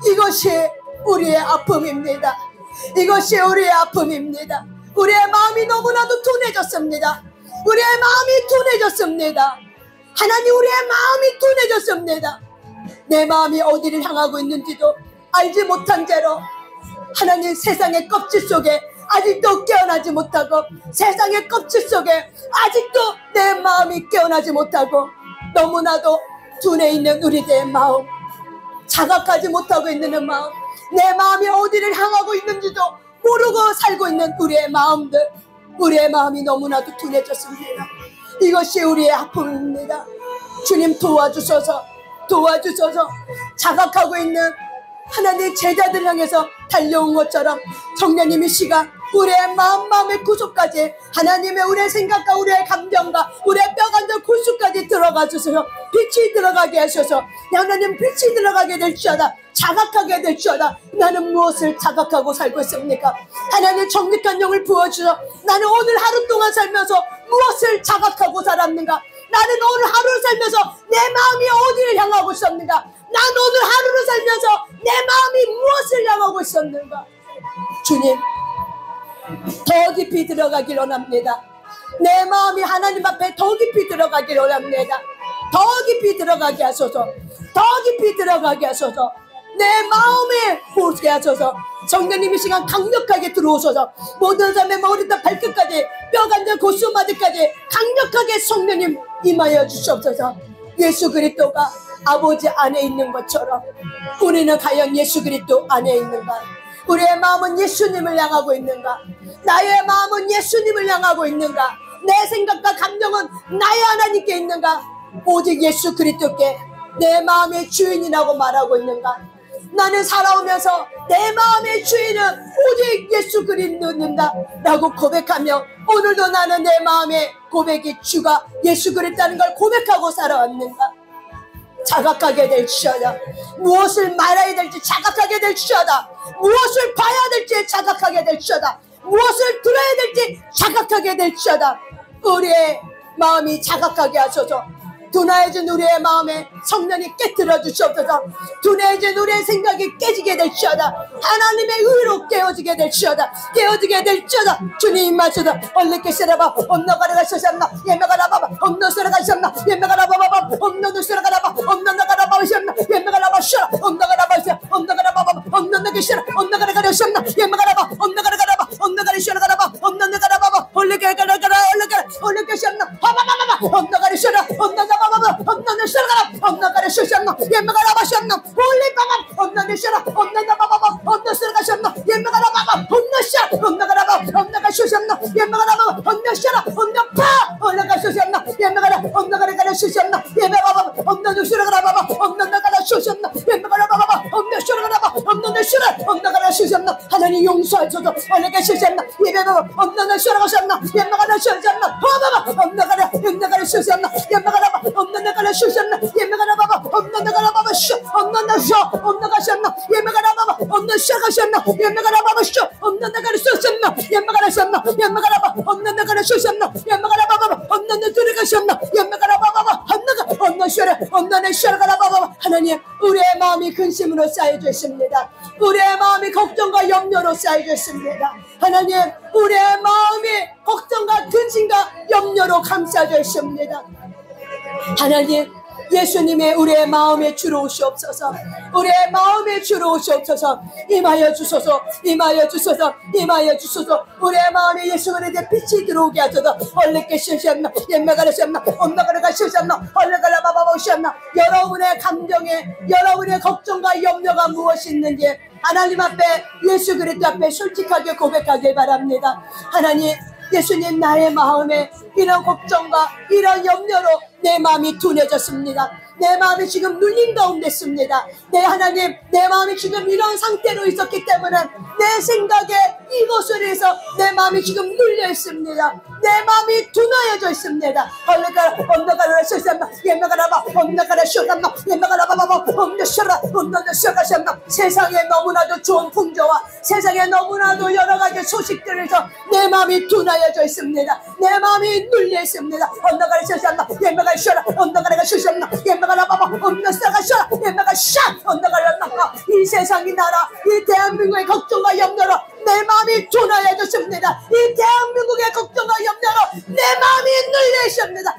이것이 우리의 아픔입니다. 이것이 우리의 아픔입니다. 우리의 마음이 너무나도 둔해졌습니다. 우리의 마음이 둔해졌습니다. 하나님, 우리의 마음이 둔해졌습니다. 내 마음이 어디를 향하고 있는지도 알지 못한 채로 하나님, 세상의 껍질 속에 아직도 깨어나지 못하고, 세상의 껍질 속에 아직도 내 마음이 깨어나지 못하고, 너무나도 둔해 있는 우리들의 마음, 자각하지 못하고 있는 마음, 내 마음이 어디를 향하고 있는지도 모르고 살고 있는 우리의 마음들, 우리의 마음이 너무나도 둔해졌습니다. 이것이 우리의 아픔입니다. 주님, 도와주소서, 도와주소서. 자각하고 있는 하나님 제자들 향해서 달려온 것처럼 성령님이 시간 우리의 마음의 구속까지, 하나님의 우리의 생각과 우리의 감정과 우리의 뼈간들 골수까지 들어가 주셔서 빛이 들어가게 하셔서, 하나님, 빛이 들어가게 될지어다. 자각하게 될지어다. 나는 무엇을 자각하고 살고 있습니까? 하나님, 정직한 영을 부어주셔서 나는 오늘 하루 동안 살면서 무엇을 자각하고 살았는가? 나는 오늘 하루를 살면서 내 마음이 어디를 향하고 있었는가? 난 오늘 하루를 살면서 내 마음이 무엇을 향하고 있었는가? 주님, 더 깊이 들어가길 원합니다. 내 마음이 하나님 앞에 더 깊이 들어가길 원합니다. 더 깊이 들어가게 하소서. 더 깊이 들어가게 하소서. 내 마음에 보게 하소서. 성령님이 시간 강력하게 들어오소서. 모든 사람의 머리부터 발끝까지, 뼈간절 골수마디까지 강력하게 성령님 임하여 주시옵소서. 예수 그리스도가 아버지 안에 있는 것처럼 우리는 과연 예수 그리스도 안에 있는가? 우리의 마음은 예수님을 향하고 있는가? 나의 마음은 예수님을 향하고 있는가? 내 생각과 감정은 나의 하나님께 있는가? 오직 예수 그리스도께 내 마음의 주인이라고 말하고 있는가? 나는 살아오면서 내 마음의 주인은 오직 예수 그리스도인가? 라고 고백하며 오늘도 나는 내 마음의 고백이 주가 예수 그리스도라는 걸 고백하고 살아왔는가? 자각하게 될지어다. 무엇을 말해야 될지 자각하게 될지어다. 무엇을 봐야 될지 자각하게 될지어다. 무엇을 들어야 될지 자각하게 될지어다. 우리의 마음이 자각하게 하소서. 둔해진 우리의 마음에 성령이 깨뜨려 주시옵소서. 둔해진 우리의 생각이 깨지게 될지어다. 하나님의 의로 깨어지게 될지어다. 깨어지게 될지어다. 주님 임하소서. 얼른 깨시라봐. 엄너가라 가셨나. 예매가라봐. 엄너스라 가셨나. 예매가라봐봐. 엄너스라가라봐. 엄너나가라봐. 예매가라봐. 쉬라. 엄너가라봐. 엄너가라봐. 엄너나 계시라. 엄너가라 가셨나. 예매가라봐. 엄너가라가라봐. 엄너가라 쉬라가라봐. 엄너나가라봐. 얼른 깨가라가라. 얼른 깨셨나. 봐봐봐봐. 엄너가라 쉬라. 엄너나 엄나는 쉬어가라. 엄나가라 쉬었나. 예매가라 마셨나. 홀리바바. 엄나는 쉬어라. 엄나나 바바바. 엄나 쉬어가셨나. 예매가라 바바. 엄나 쉬어. 엄나가라 바바. 엄나가 쉬었나. 예매가라 바바. 엄나 쉬어라. 엄나 파. 올라가 쉬었나. 예매가라. 엄나가라 쉬었나. 예매가라 바바. 엄나는 쉬어가라 바바. 엄나가라 쉬었나. 예매가라 바바. 엄나 쉬어가라 바바. 엄나는 쉬어라. 엄나가라 쉬었나. 하나님 용서하소서. 올라가 쉬었나. 예매가라. 엄나는 쉬어가셨나. 예매가라 쉬었나. 바바바. 엄나가라 쉬었나. 예매가라 바바. 엄나가라 쉬었나. 예매가라 바바. 엄나가라 바바 쉬어. 엄나나 쉬어. 엄나가셨나. 예매가라 바바. 엄나 쉬어가셨나. 예매가라 바바 쉬어. 엄나가라 쉬었나. 예매가라 쉬었나. 예매가라 바바. 엄나가라 쉬었나. 예매가라 바바. 엄나나 들어가셨나. 예매가라 바바. 엄나 쉬어라. 엄나나 쉬어가라 바바. 하나님, 우리의 마음이 근심으로 쌓여져 있습니다. 우리의 마음이 걱정과 염려로 쌓여져 있습니다. 하나님, 우리의 마음이 걱정과 근심과 염려로 감싸져 있습니다. 하나님, 예수님의 우리의 마음에 주로 오시옵소서. 우리의 마음에 주로 오시옵소서. 임하여 주소서. 임하여 주소서. 임하여 주소서. 우리의 마음에 예수 그리스도의 빛이 들어오게 하소서. 얼레께 쉬셨나 옛매가라 쉬었나 엄나가라가 쉬셨나 얼레가라 바바바 쉬었나. 여러분의 감정에 여러분의 걱정과 염려가 무엇이 있는지 하나님 앞에 예수 그리스도 앞에 솔직하게 고백하길 바랍니다. 하나님, 예수님, 나의 마음에 이런 걱정과 이런 염려로 내 마음이 둔해졌습니다. 내 마음이 지금 눌린 가운데 있습니다. 내 하나님, 내 마음이 지금 이런 상태로 있었기 때문에 내 생각에 이것을 해서 내 마음이 지금 눌려 있습니다. 내 마음이 둔하여져 있습니다. 얼레가라 엄나가라 쉬었나 옛매가라 엄나가라 쉬었나 옛매가라 바바바 엄나셔라 엄나셔가셨나. 세상에 너무나도 좋은 풍조와 세상에 너무나도 여러 가지 소식들에서 내 마음이 둔하여져 있습니다. 내 마음이 눌려 있습니다. 엄나가라 쉬었나 옛매가라 쉬어라 엄나가라가 쉬었나 옛매가라 바바 엄나셔가 쉬어라 옛매가 샤 엄나가라 나가. 이 세상이 나라 이 대한민국의 걱정과 염려로 내 마음이 둔하여졌습니다. 이 대한민국의 걱정과 염려로 내 마음이 눌려 있습니다.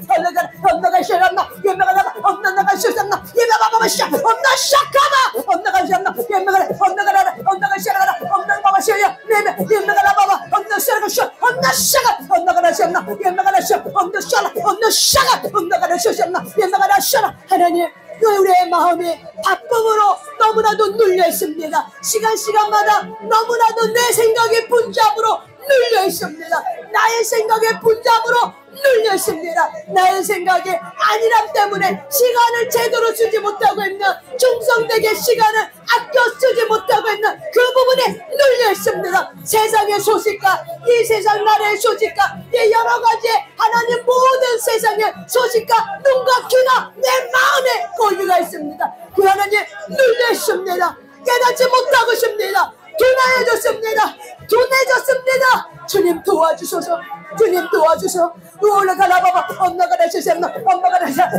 엄나가 쉬었나 옛매가라 엄나가 쉬었나 옛매가라 샤 엄나 샤카마 엄나가 쉬었나 옛매가라 엄나가 쉬어라 엄나가 쉬어요 옛매가라 바바 엄나 쉬어가 쉬어 엄나 샤가 엄나가 쉬었나 옛매가라 쉬어 엄나 쉬어라 엄나 샤가 엄나가 쉬었나 옛매가라 쉬어라. 하나님, 우리의 마음이 바쁨으로 너무나도 눌려 있습니다. 시간마다 너무나도 내 생각의 분잡으로 눌려 있습니다. 나의 생각의 분잡으로 눌려 있습니다. 나의 생각이 아니람 때문에 시간을 제대로 쓰지 못하고 있는, 충성되게 시간을 아껴 쓰지 못하고 있는 그 부분에 눌려 있습니다. 세상의 소식과 이 세상 나라의 소식과 이 여러 가지 하나님 모든 세상의 소식과 눈과 귀가 내 마음에 고유가 있습니다. 그 하나님 눌려 있습니다. 깨닫지 못하고 있습니다. 둔해졌습니다. 주님 도와주소서. 주님 도와주소. 올라가라 바바 엄나가라 쉬셨나 엄나가라 쉬었나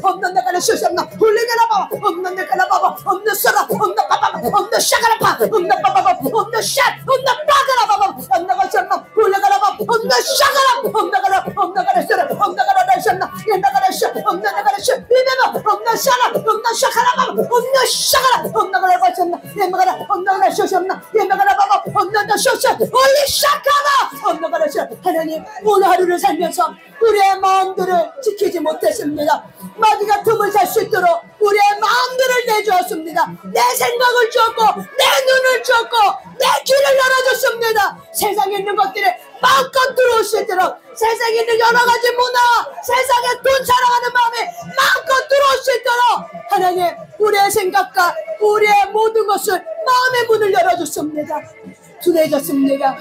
엄나가라 쉬었나 올라가라 바바 엄나가라 바바 엄나서라 엄나바바 엄나샤가라 바 엄나바바 엄나샤 엄나바가라 바바 엄나가 쉬었나 올라가라 바바 엄나샤가라 엄나가라 쉬었나 엄나가라 쉬었나 옛나가라 쉬어 엄나가라 쉬어 이메가 엄나샤라 엄나샤가라 바바 엄나샤가라 엄나가라 쉬었나 옛나가라 엄나가라 쉬었나 옛나가라 바바 엄나가 쉬었어 올리샤가라 엄나가라 쉬어. 하나님, 오늘 하루를 살면서 우리의 마음들을 지키지 못했습니다. 마귀가 틈을 살 수 있도록 우리의 마음들을 내주었습니다. 내 생각을 주었고 내 눈을 주었고 내 귀를 열어줬습니다. 세상에 있는 것들이 마음껏 들어올 수 있도록, 세상에 있는 여러 가지 문화, 세상에 돈 사랑하는 마음이 마음껏 들어올 수 있도록 하나님, 우리의 생각과 우리의 모든 것을 마음의 문을 열어줬습니다. 둔해졌습니다.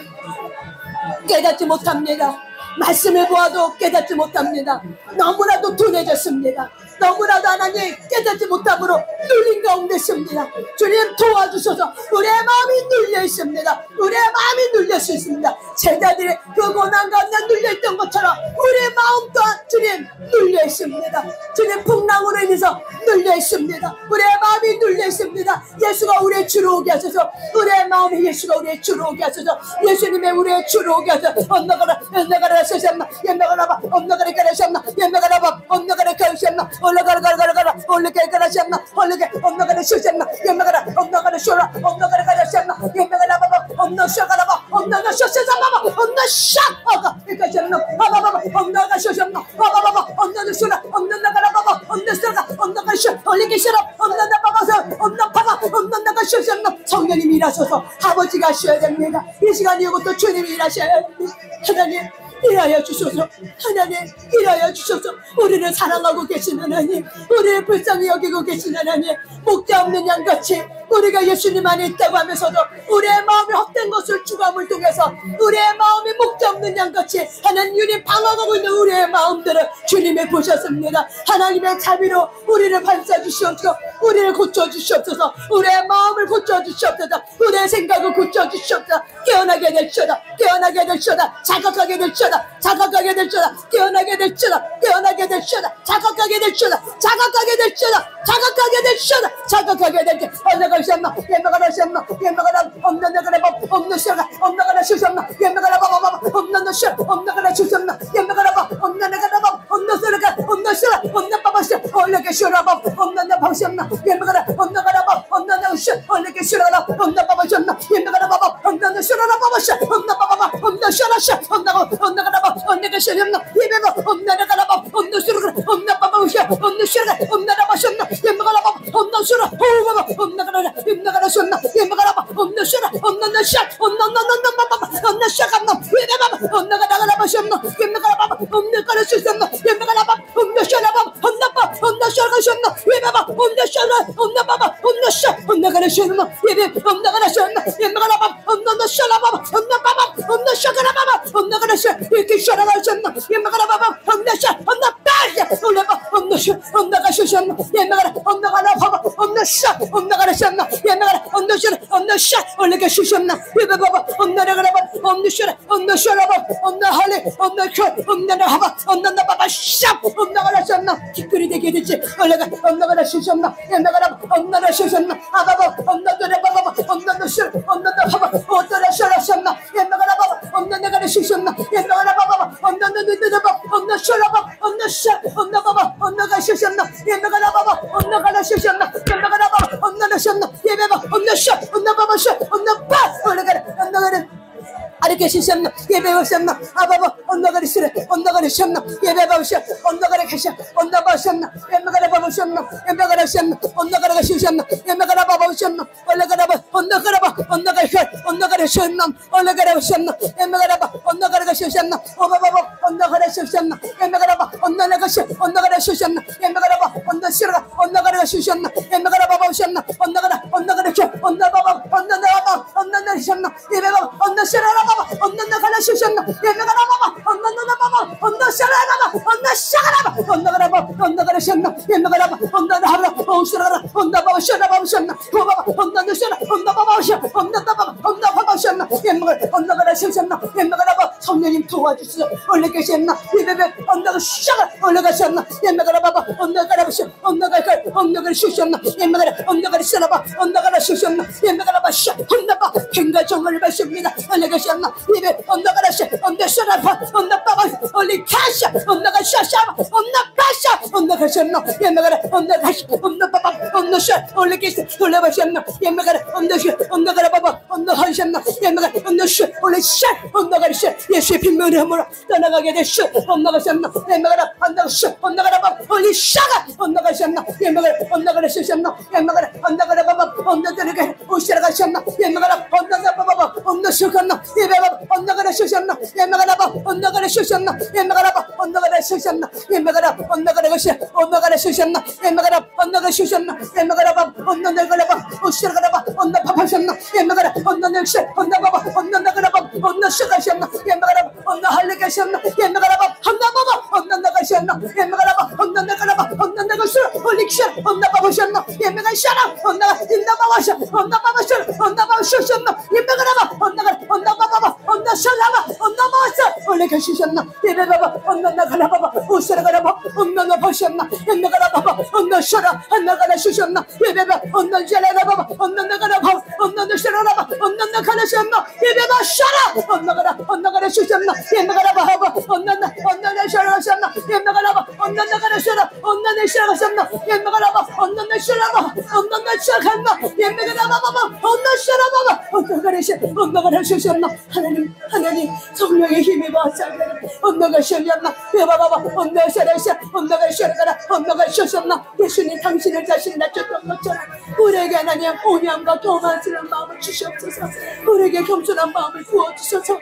깨닫지 못합니다. 말씀을 보아도 깨닫지 못합니다. 너무나도 둔해졌습니다. 너무나도 하나님 깨닫지 못함으로 눌린 가운데 있습니다. 주님 도와주셔서 우리의 마음이 눌려 있습니다. 우리의 마음이 눌려 있습니다. 제자들이 그 고난 가운데 눌려있던 것처럼 우리의 마음 또한 주님 눌려 있습니다. 주님 풍랑으로 인해서 눌려 있습니다. 우리의 마음이 눌려 있습니다. 예수가 우리의 주로 오게 하셔서, 우리의 마음에 예수가 우리의 주로 오게 하셔서, 예수님의 우리의 주로 오게 하셔서 엄나가라 서셨나 옛나가라 봐 엄나가라 가라셨나 옛나가라 봐 엄나가라 가라셨나 올라가라 올라가라 올라가 엄나가라 쉬었나 옛나가라 엄나가라 쉬어라 엄나가라 가라셨나 옛나가라 봐 엄나 쉬어가라 봐 엄나가 쉬었어 봐봐 엄나 샥 아가 이까지는 봐봐 엄나가 쉬었나 봐봐 엄나가 쉬어라 엄나가라 봐봐 엄나 쉬어가 엄나가 쉬어 올리기 싫어 엄나가 봐봐서 엄나 봐봐 엄나가 쉬었나. 성령님이 일하셔서 아버지가 쉬어야 됩니다. 이 시간 이것도 주님이 일하셔야 됩니다. 하나님 일하여 주소서. 하나님 일하여 주소서. 우리를 사랑하고 계신 하나님, 우리를 불쌍히 여기고 계신 하나님, 목자 없는 양같이 우리가 예수님 안에 있다고 하면서도 우리의 마음이 헛된 것을 주감을 통해서 우리의 마음이 목자 없는 양같이 하나님이 방황하고 있는 우리의 마음들을 주님이 보셨습니다. 하나님의 자비로 우리를 반사주시옵소서. 우리를 고쳐주시옵소서. 우리의 마음을 고쳐주시옵소서. 우리의 생각을 고쳐주시옵소서. 깨어나게 될지어다. 깨어나게 될지어다. 자각하게 될지어다. 자각하게 될지어다. 깨어나게 될지어다. 깨어나게 될지어다. 자각하게 될지어다. 자각하게 될지어다. 자각하게 될지어다. 자각하게 될지어다. 언나가 쉬었나 옛나가라 쉬었나 옛나가라 엄나가라 봐 엄나가라 엄나가라 쉬었나 옛나가라 봐봐 엄나가 쉬어 엄나가라 쉬었나 옛나가라 봐 엄나가라 봐 엄나가라 엄나가라 엄나가라 엄나봐봐 쉬어 올레게 슈라바 온나나 바우셨나 예매가라 온나가라 바 온나나 슈 올레게 슈라라 온나 바우셨나 예매가라 바바 온나나 슈라라 바바샤 온나 바바바 온나 슈라샤 온나가 온나가라 바 온나가 슈렸나 예매가 온나가라 바 온나 슈라라 온나 바바우샤 온나 슈라라 온나라 바셨나 예매가라 바 온나 슈라 오바바 온나가라 예매가라 슈나 예매가라 바 온나 슈라 온나나 샤 온나나나나 바바 온나 샤간나 예매가 온나가라 바셨나 예매가라 바바 온나가라 슈셨나 예매가라 바 온나 슈라바 온나 바 온나 샤가셨나 예매가 온나 샤라 온나 바바 온나 샤 온나가라 슈나 예매 온나가라 슈나 예매가라 바 온나 샤라바 온나 바바 온나 샤가라 바바 온나가라 샤 이렇게 샤라가 셨나 예매가라 바바 온나 샤 온나 빠야 올라바 온나 샤 온나가 슈셨나 예매가라 온나가라 바바 온나 샤 온나가라 셨나 예매가라 온나 샤 온나 샤 올라가 슈셨나 예매바바 온나가라 바 온나 샤라 온나 샤라바 온나 할레 온나 켜 온나나 하바 온나나 바바 샤 온나가라 셨나 기끌이 되게 되지 올라가 온나가라 슈셨나 예매가라 온나라 슈셨나 아바바 온나가라 바바 온나나 샤 온나나 하바 온나라 샤라셨나 예매가라 바바 온나나가라 슈셨나 예매가라 바바 온나나 느느바 온나 샤라바 온나 샤 온나 바바 온나가 슈셨나 예매가라 바바 온나가라 슈셨나 예매가라 바바 온나나 셨나 예매바 온나 샤 온나 바바 샤 온나 바 올라가라 온나가라 아르게 시셨나 예배하셨나 아바바 언나가리 시래 언나가리 셨나 예배하셨 언나가리 가셨 언나바셨나 예매가라 바바셨나 예매가라 셨나 언나가라 시셨나 예매가라 바바셨나 올라가라 바 언나가라 바 언나가리 셨 언나가리 셨나 올라가라 셨나 예매가라 바 언나가라 시셨나 오바바바 언나가라 시셨나 예매가라 바 언나가라 시 언나가라 시셨나 예매가라 바 언나시라 언나가라 시셨나 예매가라 바바셨나 언나가라 시 언나바바 언나나바 언나나 시셨나 예배가 언나시라 언나나 가라 슈셨나 예매가라 바바 언나나 바바 언나 샤라라바 언나 샤가라바 언나가라 바바 언나가라 셨나 예매가라 바바 언나나 하라 오시라라 언나 바바 샤라바 셨나 오바바 언나나 샤라 언나 바바 샤 언나 바바 언나 바바 셨나 예매가라 언나가라 슈셨나 예매가라 바바 성령님 도와주시오 올라 계셨나 예배베 언나가 샤가 올라가셨나 예매가라 바바 언나가라 샤 언나가라 슈셨나 예매가라 언나가라 샤라바 언나가라 슈셨나 예매가라 바샤 언나바 갱가 정을 마십니다 올라 계셨나 예배 언나가라 샤 언나 샤라바 언나 바바 올리 카샤 언나가 샤샤바 언나 바샤 언나가 샤나 예매가라 언나가 샤 언나 바바 언나 샤 올리 계시 올라가셨나 예매가라 언나 샤 언나가라 바바 언나 하셨나 예매가라 언나 샤 올리 샤 언나가라 샤 예수의 빈문으로 떠나가게 되시 언나가 샤나 예매가라 언나가 샤 언나가라 바바 올리 샤가 언나가 샤나 예매가라 언나가라 샤나 예매가라 언나가라 바바 언나들에게 오시라가 샤나 예매가라 언나가 바바 언나 샤가나 예배가 언나가라 슈셨나 예매가라 바 언나가라 슈셨나 예매가라 바 언나가라 슈셨나 예매가라 언나가라 것이 언나가라 슈셨나 예매가라 언나가 슈셨나 예매가라 바 언나가라 바 오시라가라 바 언나 바하셨나 예매가라 언나가 시 언나 바바 언나가라 바 언나 슈가셨나 예매가라 언나 할레가셨나 예매가라 바 언나 바바 언나가 셨나 예매가라 바 언나가라 바 언나가 슈 올릭시 언나 바하셨나 예매가 샤라 언나가 인나 바바샤 언나 바바샤 언나 바샤셨나 예매가라 바 언나 바바 언나 샤라바 언나 마사 올레가 슈셨나 예배바바 언나 가라바바 오시라가라바 언나 바셨나 예매가라 바바 언나 샤라 언나가라 슈셨나 예배바 언나 샤라바바 언나 가라바 언나 샤라바바 언나 가라셨나 예배바 샤라 언나가라 슈셨나 예매가라 바바 언나 샤라셨나 예매가라바 언나 가라셔라 언나 샤라셨나 예매가라바 언나 샤라바 언나 샤간나 예매가라 바바 언나 샤라바바 언나 가라셨나 하나님 성령의 힘이 바사가라 언나가 셔렸나 예바바바 언나 샤라샤 언나가 셔라가라 언나가 셔셨나 예수님 당신의 자신을 낮췄던 것처럼 우리에게 하나님 온양과 도만스러운 마음을 주시옵소서 우리에게 겸손한 마음을 부어주셔서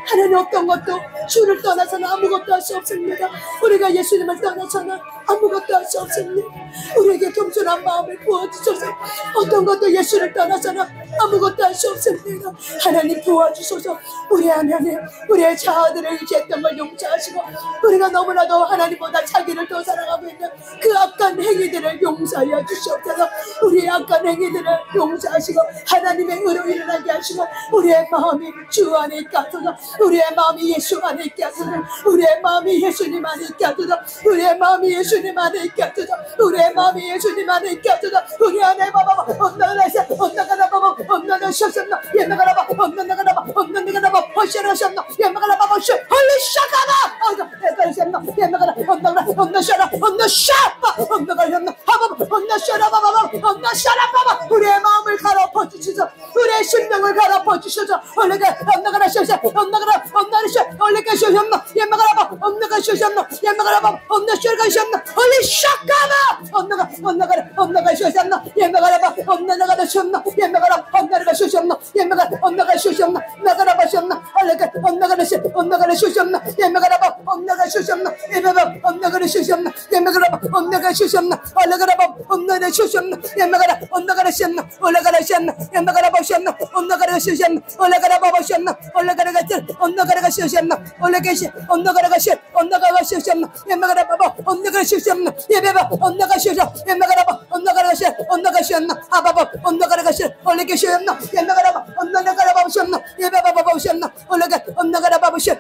하나님 어떤 것도 주를 떠나서는 아무것도 할 수 없습니다 우리가 예수님을 떠나서는 아무것도 할 수 없습니다 우리에게 겸손한 마음을 부어주셔서 어떤 것도 예수를 떠나서는 아무것도 할 수 없습니다 하나님 도와주소서 우리 하나님 우리의 자아들을 의지했던 걸 용서하시고 우리가 너무나도 하나님보다 자기를 더 사랑하고 있는 그 악한 행위들을 용서하여 주시옵소서 우리의 악한 행위들을 용서하시고 하나님의 의로 일어나게 하시고 우리의 마음이 주 안에 있게 하소서 우리의 마음이 예수 안에 있게 하소서 우리의 마음이 예수님 안에 있게 하소서 우리의 마음이 예수님 안에 있게 하소서 우리의 마음이 예수님 안에 있게 하소서 우리 안에 바바바 언나가라샤 언나가라바바 언나가라샤나 예나가라바 언나가라바 언나가라바 허시라샤나 예나가라바바 시 홀리샤가바 언나가라샤나 예나가라 언나가라 샤라 우리의 마음을 갈아엎어 주시소. 우리의 심령을 갈아엎어 주시소. 올레가 언나가라 샤샤 언나가라 언나르샤 올레가 샤샤나 예마가라 언나가 샤샤나 예마가라 언나샤가 샤나 올레 샤카마 언나가라 샤샤나 예마가라 언나가라 샤나 예마가라 언나가 샤샤나 예마가 언나가 샤샤나 나가라 샤나 올레가 언나가라 샤샤나 예마가라 언나가 샤샤나 예마가 언나가라 샤샤나 예마가라 언나가 샤샤나 올레가라 언나가 샤샤나 예마가라 언나가라 샤나 올레가라 샤나 예마가라 샤나 언나가라 샤샤나 올레가라 샤나 올레가라 언나가라 샤샤나 올레게시 언나가라 샤 언나가라 샤샤나 예마가라 언나가라 샤샤나 예베바 언나가 샤샤 예마가라 언나가라 샤 언나가 샤나 아바바 언나가라 샤 올레게시나 예마가라 언나가라 샤나 예베바 샤나 올레가 언나가라 샤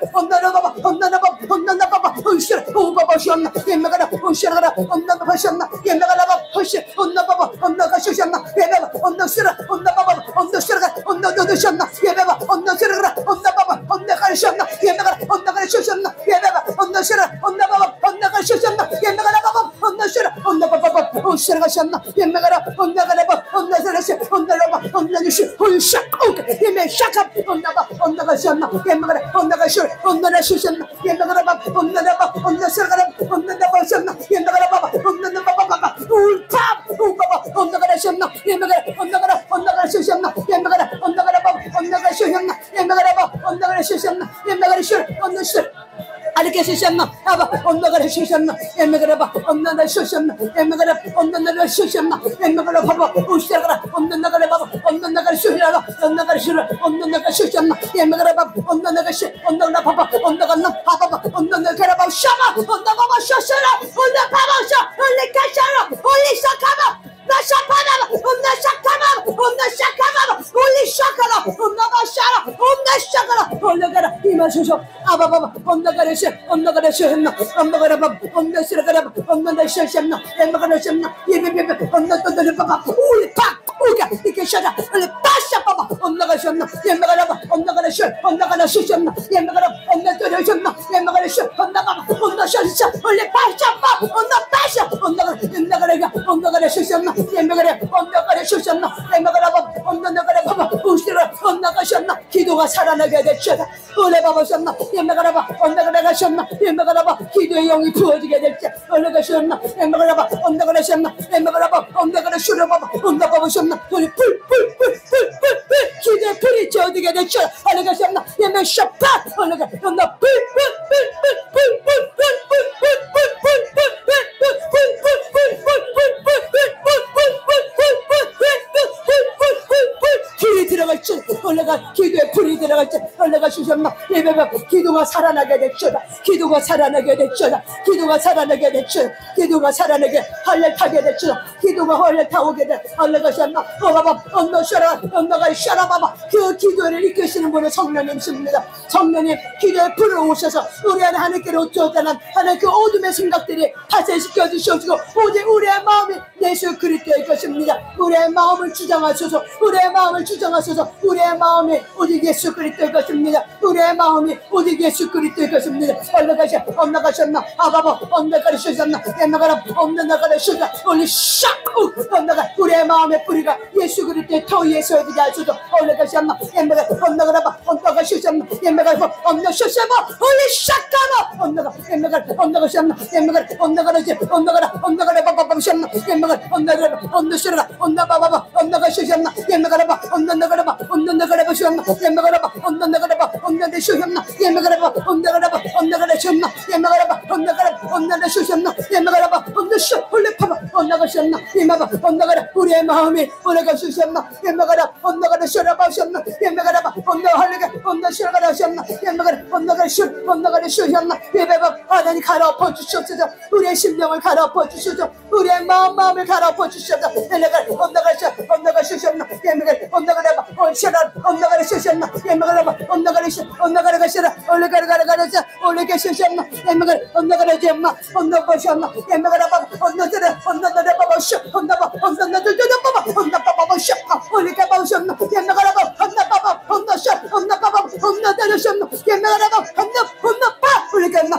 언나나바 샤 오바바 샤나 예마가라 샤가라 언나가 샤나 예마가라 샤 언나바바 언나가 샤샤나 예베바 언나시라 언나바바 언나시라가 언나도 샤나 예베바 언나시라가 언나바바 언나가 샤나 예마가라 언나가 샤샤나 예베바 언나시라 언나바바 언나가 샤샤나 예마가라 바바 언나시라 언나바바 언시라가 샤나 예마가라 언나가라 언나시라 언나라바 언나니시 홀샤 오케 예메 샤카 언나바 언나가 샤나 예마가라 언나가 샤 언나라 샤샤나 예마가라 바 언나라바 언나시라가 언나바바 샤나 예마가라 바바 언나바바 울파 우바바 언나가라 샤나 예마가라 언나가라 샤샤나 예마가라 언나가라 바바 언나가 샤샤나 예마가라 바 언나가라 샤샤나 예마가라 샤 언나시 알게 샤샤나 아바 언나가라 샤샤나 예마가라 바 언나나 샤샤나 예마가라 언나나 샤샤나 예마가라 바바 우시라가 언나나가라 바바 언나나가라 샤샤나 언나가라 샤 언나나가 샤샤나 예마가라 바 언나나가 샤 언나나 바바 언나가나 바바 언나나가라 바 샤마 언나바바 샤샤나 언나바바 샤 올레카샤라 올리샤카바 나샤파나 온나샤카마 온나샤카마 올리샤카라 온나바샤라 온나샤카라 올라가라 이마쇼쇼 아바바바 온나가라샤 온나가라샤 했나 엄마가라바 온나시라가라 온나샤샤나 엠마가라샤나 예베베베 온나또들바바 울파 우가 이게 샤라 올레 바샤바바 온나가샤나 엠마가라바 온나가라샤 온나가라샤샤나 엠마가라 온나또려샤나 엠마가라샤 온나바바 온나샤샤 올레 바샤바 온나바샤 온나가라가 온나가라샤샤나 예매가래 언나가래 셔셨나 예매가래 언나가래 봐봐 우시라 언나가셨나 기도가 살아나게 됐잖아 올해 봐보셨나 예매가래 언나가래 가셨나 예매가래 기도의 영이 부어지게 됐지 올해 가셨나 예매가래 언나가래 셨나 예매가래 언나가래 쉬려 봐봐 언나 봐보셨나 우리 불 기도의 불이 져지게 됐죠 올해 가셨나 예매 셔파 올해가 언나 불이 들어갈지 올라가 기도에 불이 들어갈지 올라가 주셨나 예배가 기도가 살아나게 됐죠 기도가 살아나게 됐죠 기도가 살아나게 됐죠 기도가 살아나게 할례 타게 됐죠 기도가 할례 타오게 돼 올라가셨나 봐봐 언너셔라 언너가 셔라봐봐 그 기도를 이끄시는 분은 성령님이십니다 성령님 기도에 불을 오셔서 우리 안에 하나님께로 쫓아난 하나님 그 어둠의 생각들이 파쇄시켜 주셔지고 오직 우리의 마음이 예수 그리스도의 것입니다 우리의 마음을 주장하소서 우리의 마음을 주장하소서 우리의 마음이 오직 예수 그리스도의 것입니다 우리의 마음이 오직 예수 그리스도의 것입니다 언나가셨나 아바바 언나가르셨나 옛나가라 언나가르셨나 올리 샥 언나가 우리의 마음의 뿌리가 예수 그리스도의 터위에 서어지게 하소서 올라가셨나 옛나가 언나가라바 언나가셨나 옛나가 언나셨나 올리 샥가마 언나가 옛나가 언나가셨나 옛나가 언나가르지 언나가라 바바바셨나 옛나가 언나가라 언나셔라 언나바바바 언나가셨나 옛나가라바 언나가라바 언나가라바셨나 옛나가라바 언나가라바 언나가셨나 옛나가라바 언나가라바 언나가라셨나 옛나가라바 언나가라 언나가셨나 옛나가라바 언나셔 올레파바 언나가셨나 이마바 언나가라 우리의 마음이 올라가셨나 옛나가라 언나가라셔라바셨나 옛나가라바 언나할래가 언나셔라가라셨나 옛나가라 언나가라셨나 예배바 하나님 갈아엎어 주셨소서 우리의 심령을 갈아엎어 주셔서 우리의 마음을 갈아엎어 주셔서 옛나가라 언나가셨나 옛나가라 언나가라바 언나가라셨나 옛나가라바 언나가라가셔라 올레가라가라가라자 올레가셨나 옛나가라 언나가라제마 언나가셨나 옛나가라바 언나가라바바셔 언나바바바셔 올레가바셨나 옛나가라바 언나바바 언나셔 언나바바 언나다르셨나 옛나가라바 언나바 올레가나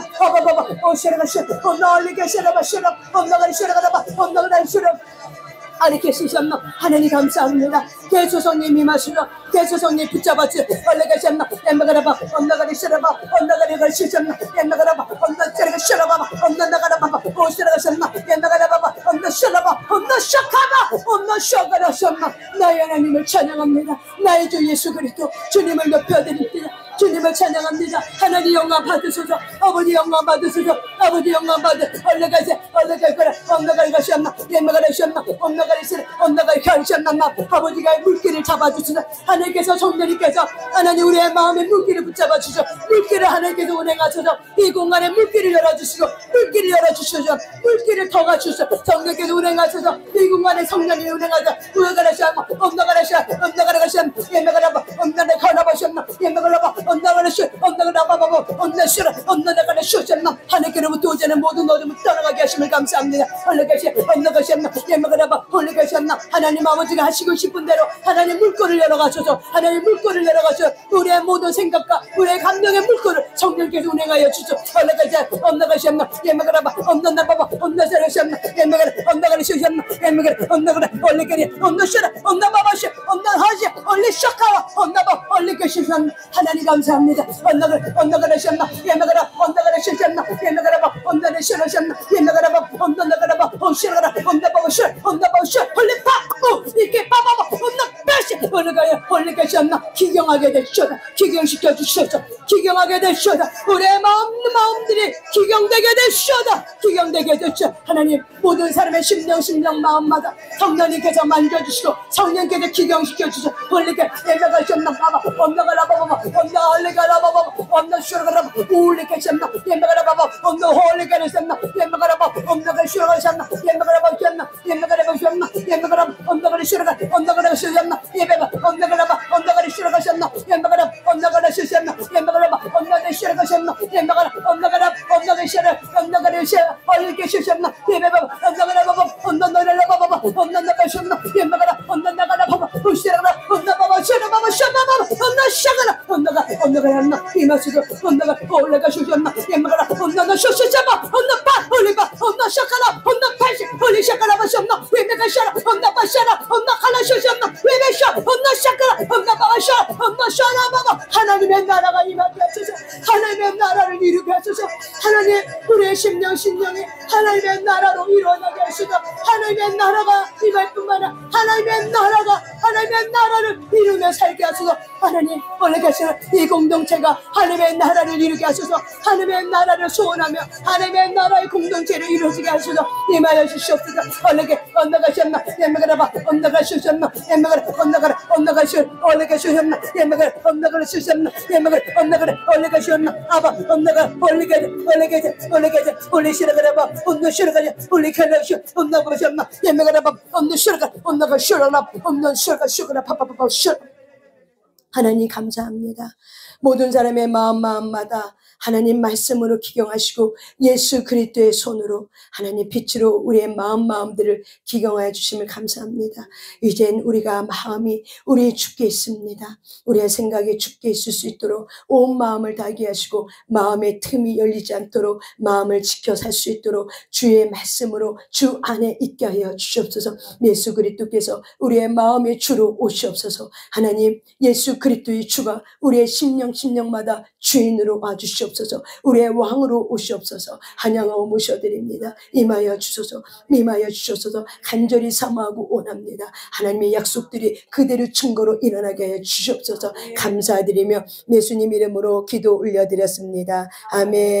계시셨나? 하나님 감사합니다. 개수성님 임하시라. 개수성님 붙잡아주. 얼레가셨나? 엠마가라바. 언나가리 시라바. 언나가리 걸시셨나? 엠마가라바. 언나가리 시라바. 언나가라바. 오시라가셨나? 엠마가라바. 언나 시라바. 언나 샤카바. 언나 샤가라셨나? 나의 하나님을 찬양합니다. 나의 주 예수 그리스도 주님을 높여드립니다. 주님을 찬양합니다. 하나님 영광 받으소서. 아버지 영광 받으소서. 아버지 영광 받으. 얼레가세. 얼레가세. 언나가리 가셨나? 엠마가리 셨나? 언나가리 가셨나? 아버지가 물길을 잡아주시나. 하나님께서 성령님께서 하나님 우리의 마음의 물길을 붙잡아 주셔. 물길을 하나님께서 운행하셔서 이 공간에 물길을 열어주시고 물길을 열어주셔서 물길을 터가 주셔. 성령께서 운행하셔서 이 공간에 성령이 운행하셔서 우여가라시아 엄나가라시아 엄나가라시아 예매가라바 엄나네 가라바시아 예매가라바 엄나가라시아 엄나가라바바 엄나시라 엄나가라시아 하나님께로부터 오자는 모든 어둠을 떠나가게 하심을 감사합니다. 홀리가시아 엄나가시아 예매가라바 홀리가시아 하나님 아버지가 하시고 싶은 대로 하나님 물꼬를 열어가셔서 하나님 물꼬를 열어가셔. 우리의 모든 생각과 우리의 감정의 물꼬를 성령께서 운행하여 주소. 홀리가시아 엄나가시아 예매가라바 엄나나바바 엄나시라시아 예매가라 엄나가라시아 예매가라 엄나가라 홀리가리 엄나시라 엄나바바시 엄나하시 홀리샤카와 엄나바 홀리가시아 하나님 감사합니다. 엄나가라시아 예매가라 엄나가라시아 예매가라바 엄나시라시아 예매가라바 엄나가라바 홀시라가라 엄나바바시 엄나바시 홀리파 이게 빠바바 엄나바시 홀리가야 홀리가시아 기경하게 되시오다. 기경시켜 주시오다. 기경하게 되시오다. 우리의 마음들이 기경되게 되시오다. 기경되게 되시오. 하나님 모든 사람의 심령 마음마다 성령님께서 만져주시고 성령께서 기경시켜 주시오. 홀리게 예매가시아 바바 엄나가라바바 엄나할리가라바바 엄나슈라가라바 우리가시아 예매가라바바 엄나홀리가라시아 예매가라바 엄나가슈라가시아 예매가라바 예매가라바시아 예매가라바 엄나가라슈라가 엄나가라시아 예매가 엄나가라바 엄나가라슈라가시아 예매가라 엄나가라시아 예매가라바 엄나가라슈라가시아 예매가라 엄나가라 엄나가시아 엄나가라시아 홀리게시아 예매가 엄나가라바바 엄나가라바바 엄나가시아 예매가라 엄나가라바바 우시라가라 엄나바바 샤라바바 샤바바 엄나샤가라 엄나가라 이마시도 엄나가 홀레가시아 예매가라 엄나가쇼샤바 엄나파 홀리바 엄나샤가라 엄나파시 홀리샤가라바시 예매가샤라 엄나바샤라 엄나칼라쇼샤 예매샤 엄나샤가라 엄나바샤 엄나샤라바바 하나님의 나라가 임하게 하소서. 하나님의 나라를 이루게 하소서. 하나님 우리의 심령이 하나님의 나라로 이루어나게 하소서. 하나님의 나라가 임할 뿐만 아니라 하나님의 나라를 이루며 살게 하소서. 하나님 원래 계시는 이 공동체가 하나님의 나라를 이루게 하소서. 하나님의 나라를 소원하며 하나님의 나라의 공동체를 이루어지게 하소서. 임하여 주시옵소서. 원래게 언나가셨나 예매가라바 언나가셨나 예매가라 언나가라 언나가셨 원래가셨나 예매가라 언나가라 셨나 예매가라 언나가라 원래가셨나 아바 언나가 원래게 원래시라가라바 언나시라가냐 원래가라셔 언나가셨나 예매가라바 언나시라가 언나가시라라 언나시라가 파파파파 셔. 하나님 감사합니다. 모든 사람의 마음마다 하나님 말씀으로 기경하시고 예수 그리스도의 손으로 하나님 빛으로 우리의 마음들을 기경하여 주심을 감사합니다. 이젠 우리가 마음이 우리의 주께 있습니다. 우리의 생각이 주께 있을 수 있도록 온 마음을 다하게 하시고 마음의 틈이 열리지 않도록 마음을 지켜 살 수 있도록 주의 말씀으로 주 안에 있게 하여 주시옵소서. 예수 그리스도께서 우리의 마음의 주로 오시옵소서. 하나님 예수 그리스도의 주가 우리의 심령마다 주인으로 와주시옵소서. 우리의 왕으로 오시옵소서. 환영하고 모셔드립니다. 임하여 주소서. 간절히 사모하고 원합니다. 하나님의 약속들이 그대로 증거로 일어나게 하여 주시옵소서. 감사드리며 예수님 이름으로 기도 올려드렸습니다. 아멘.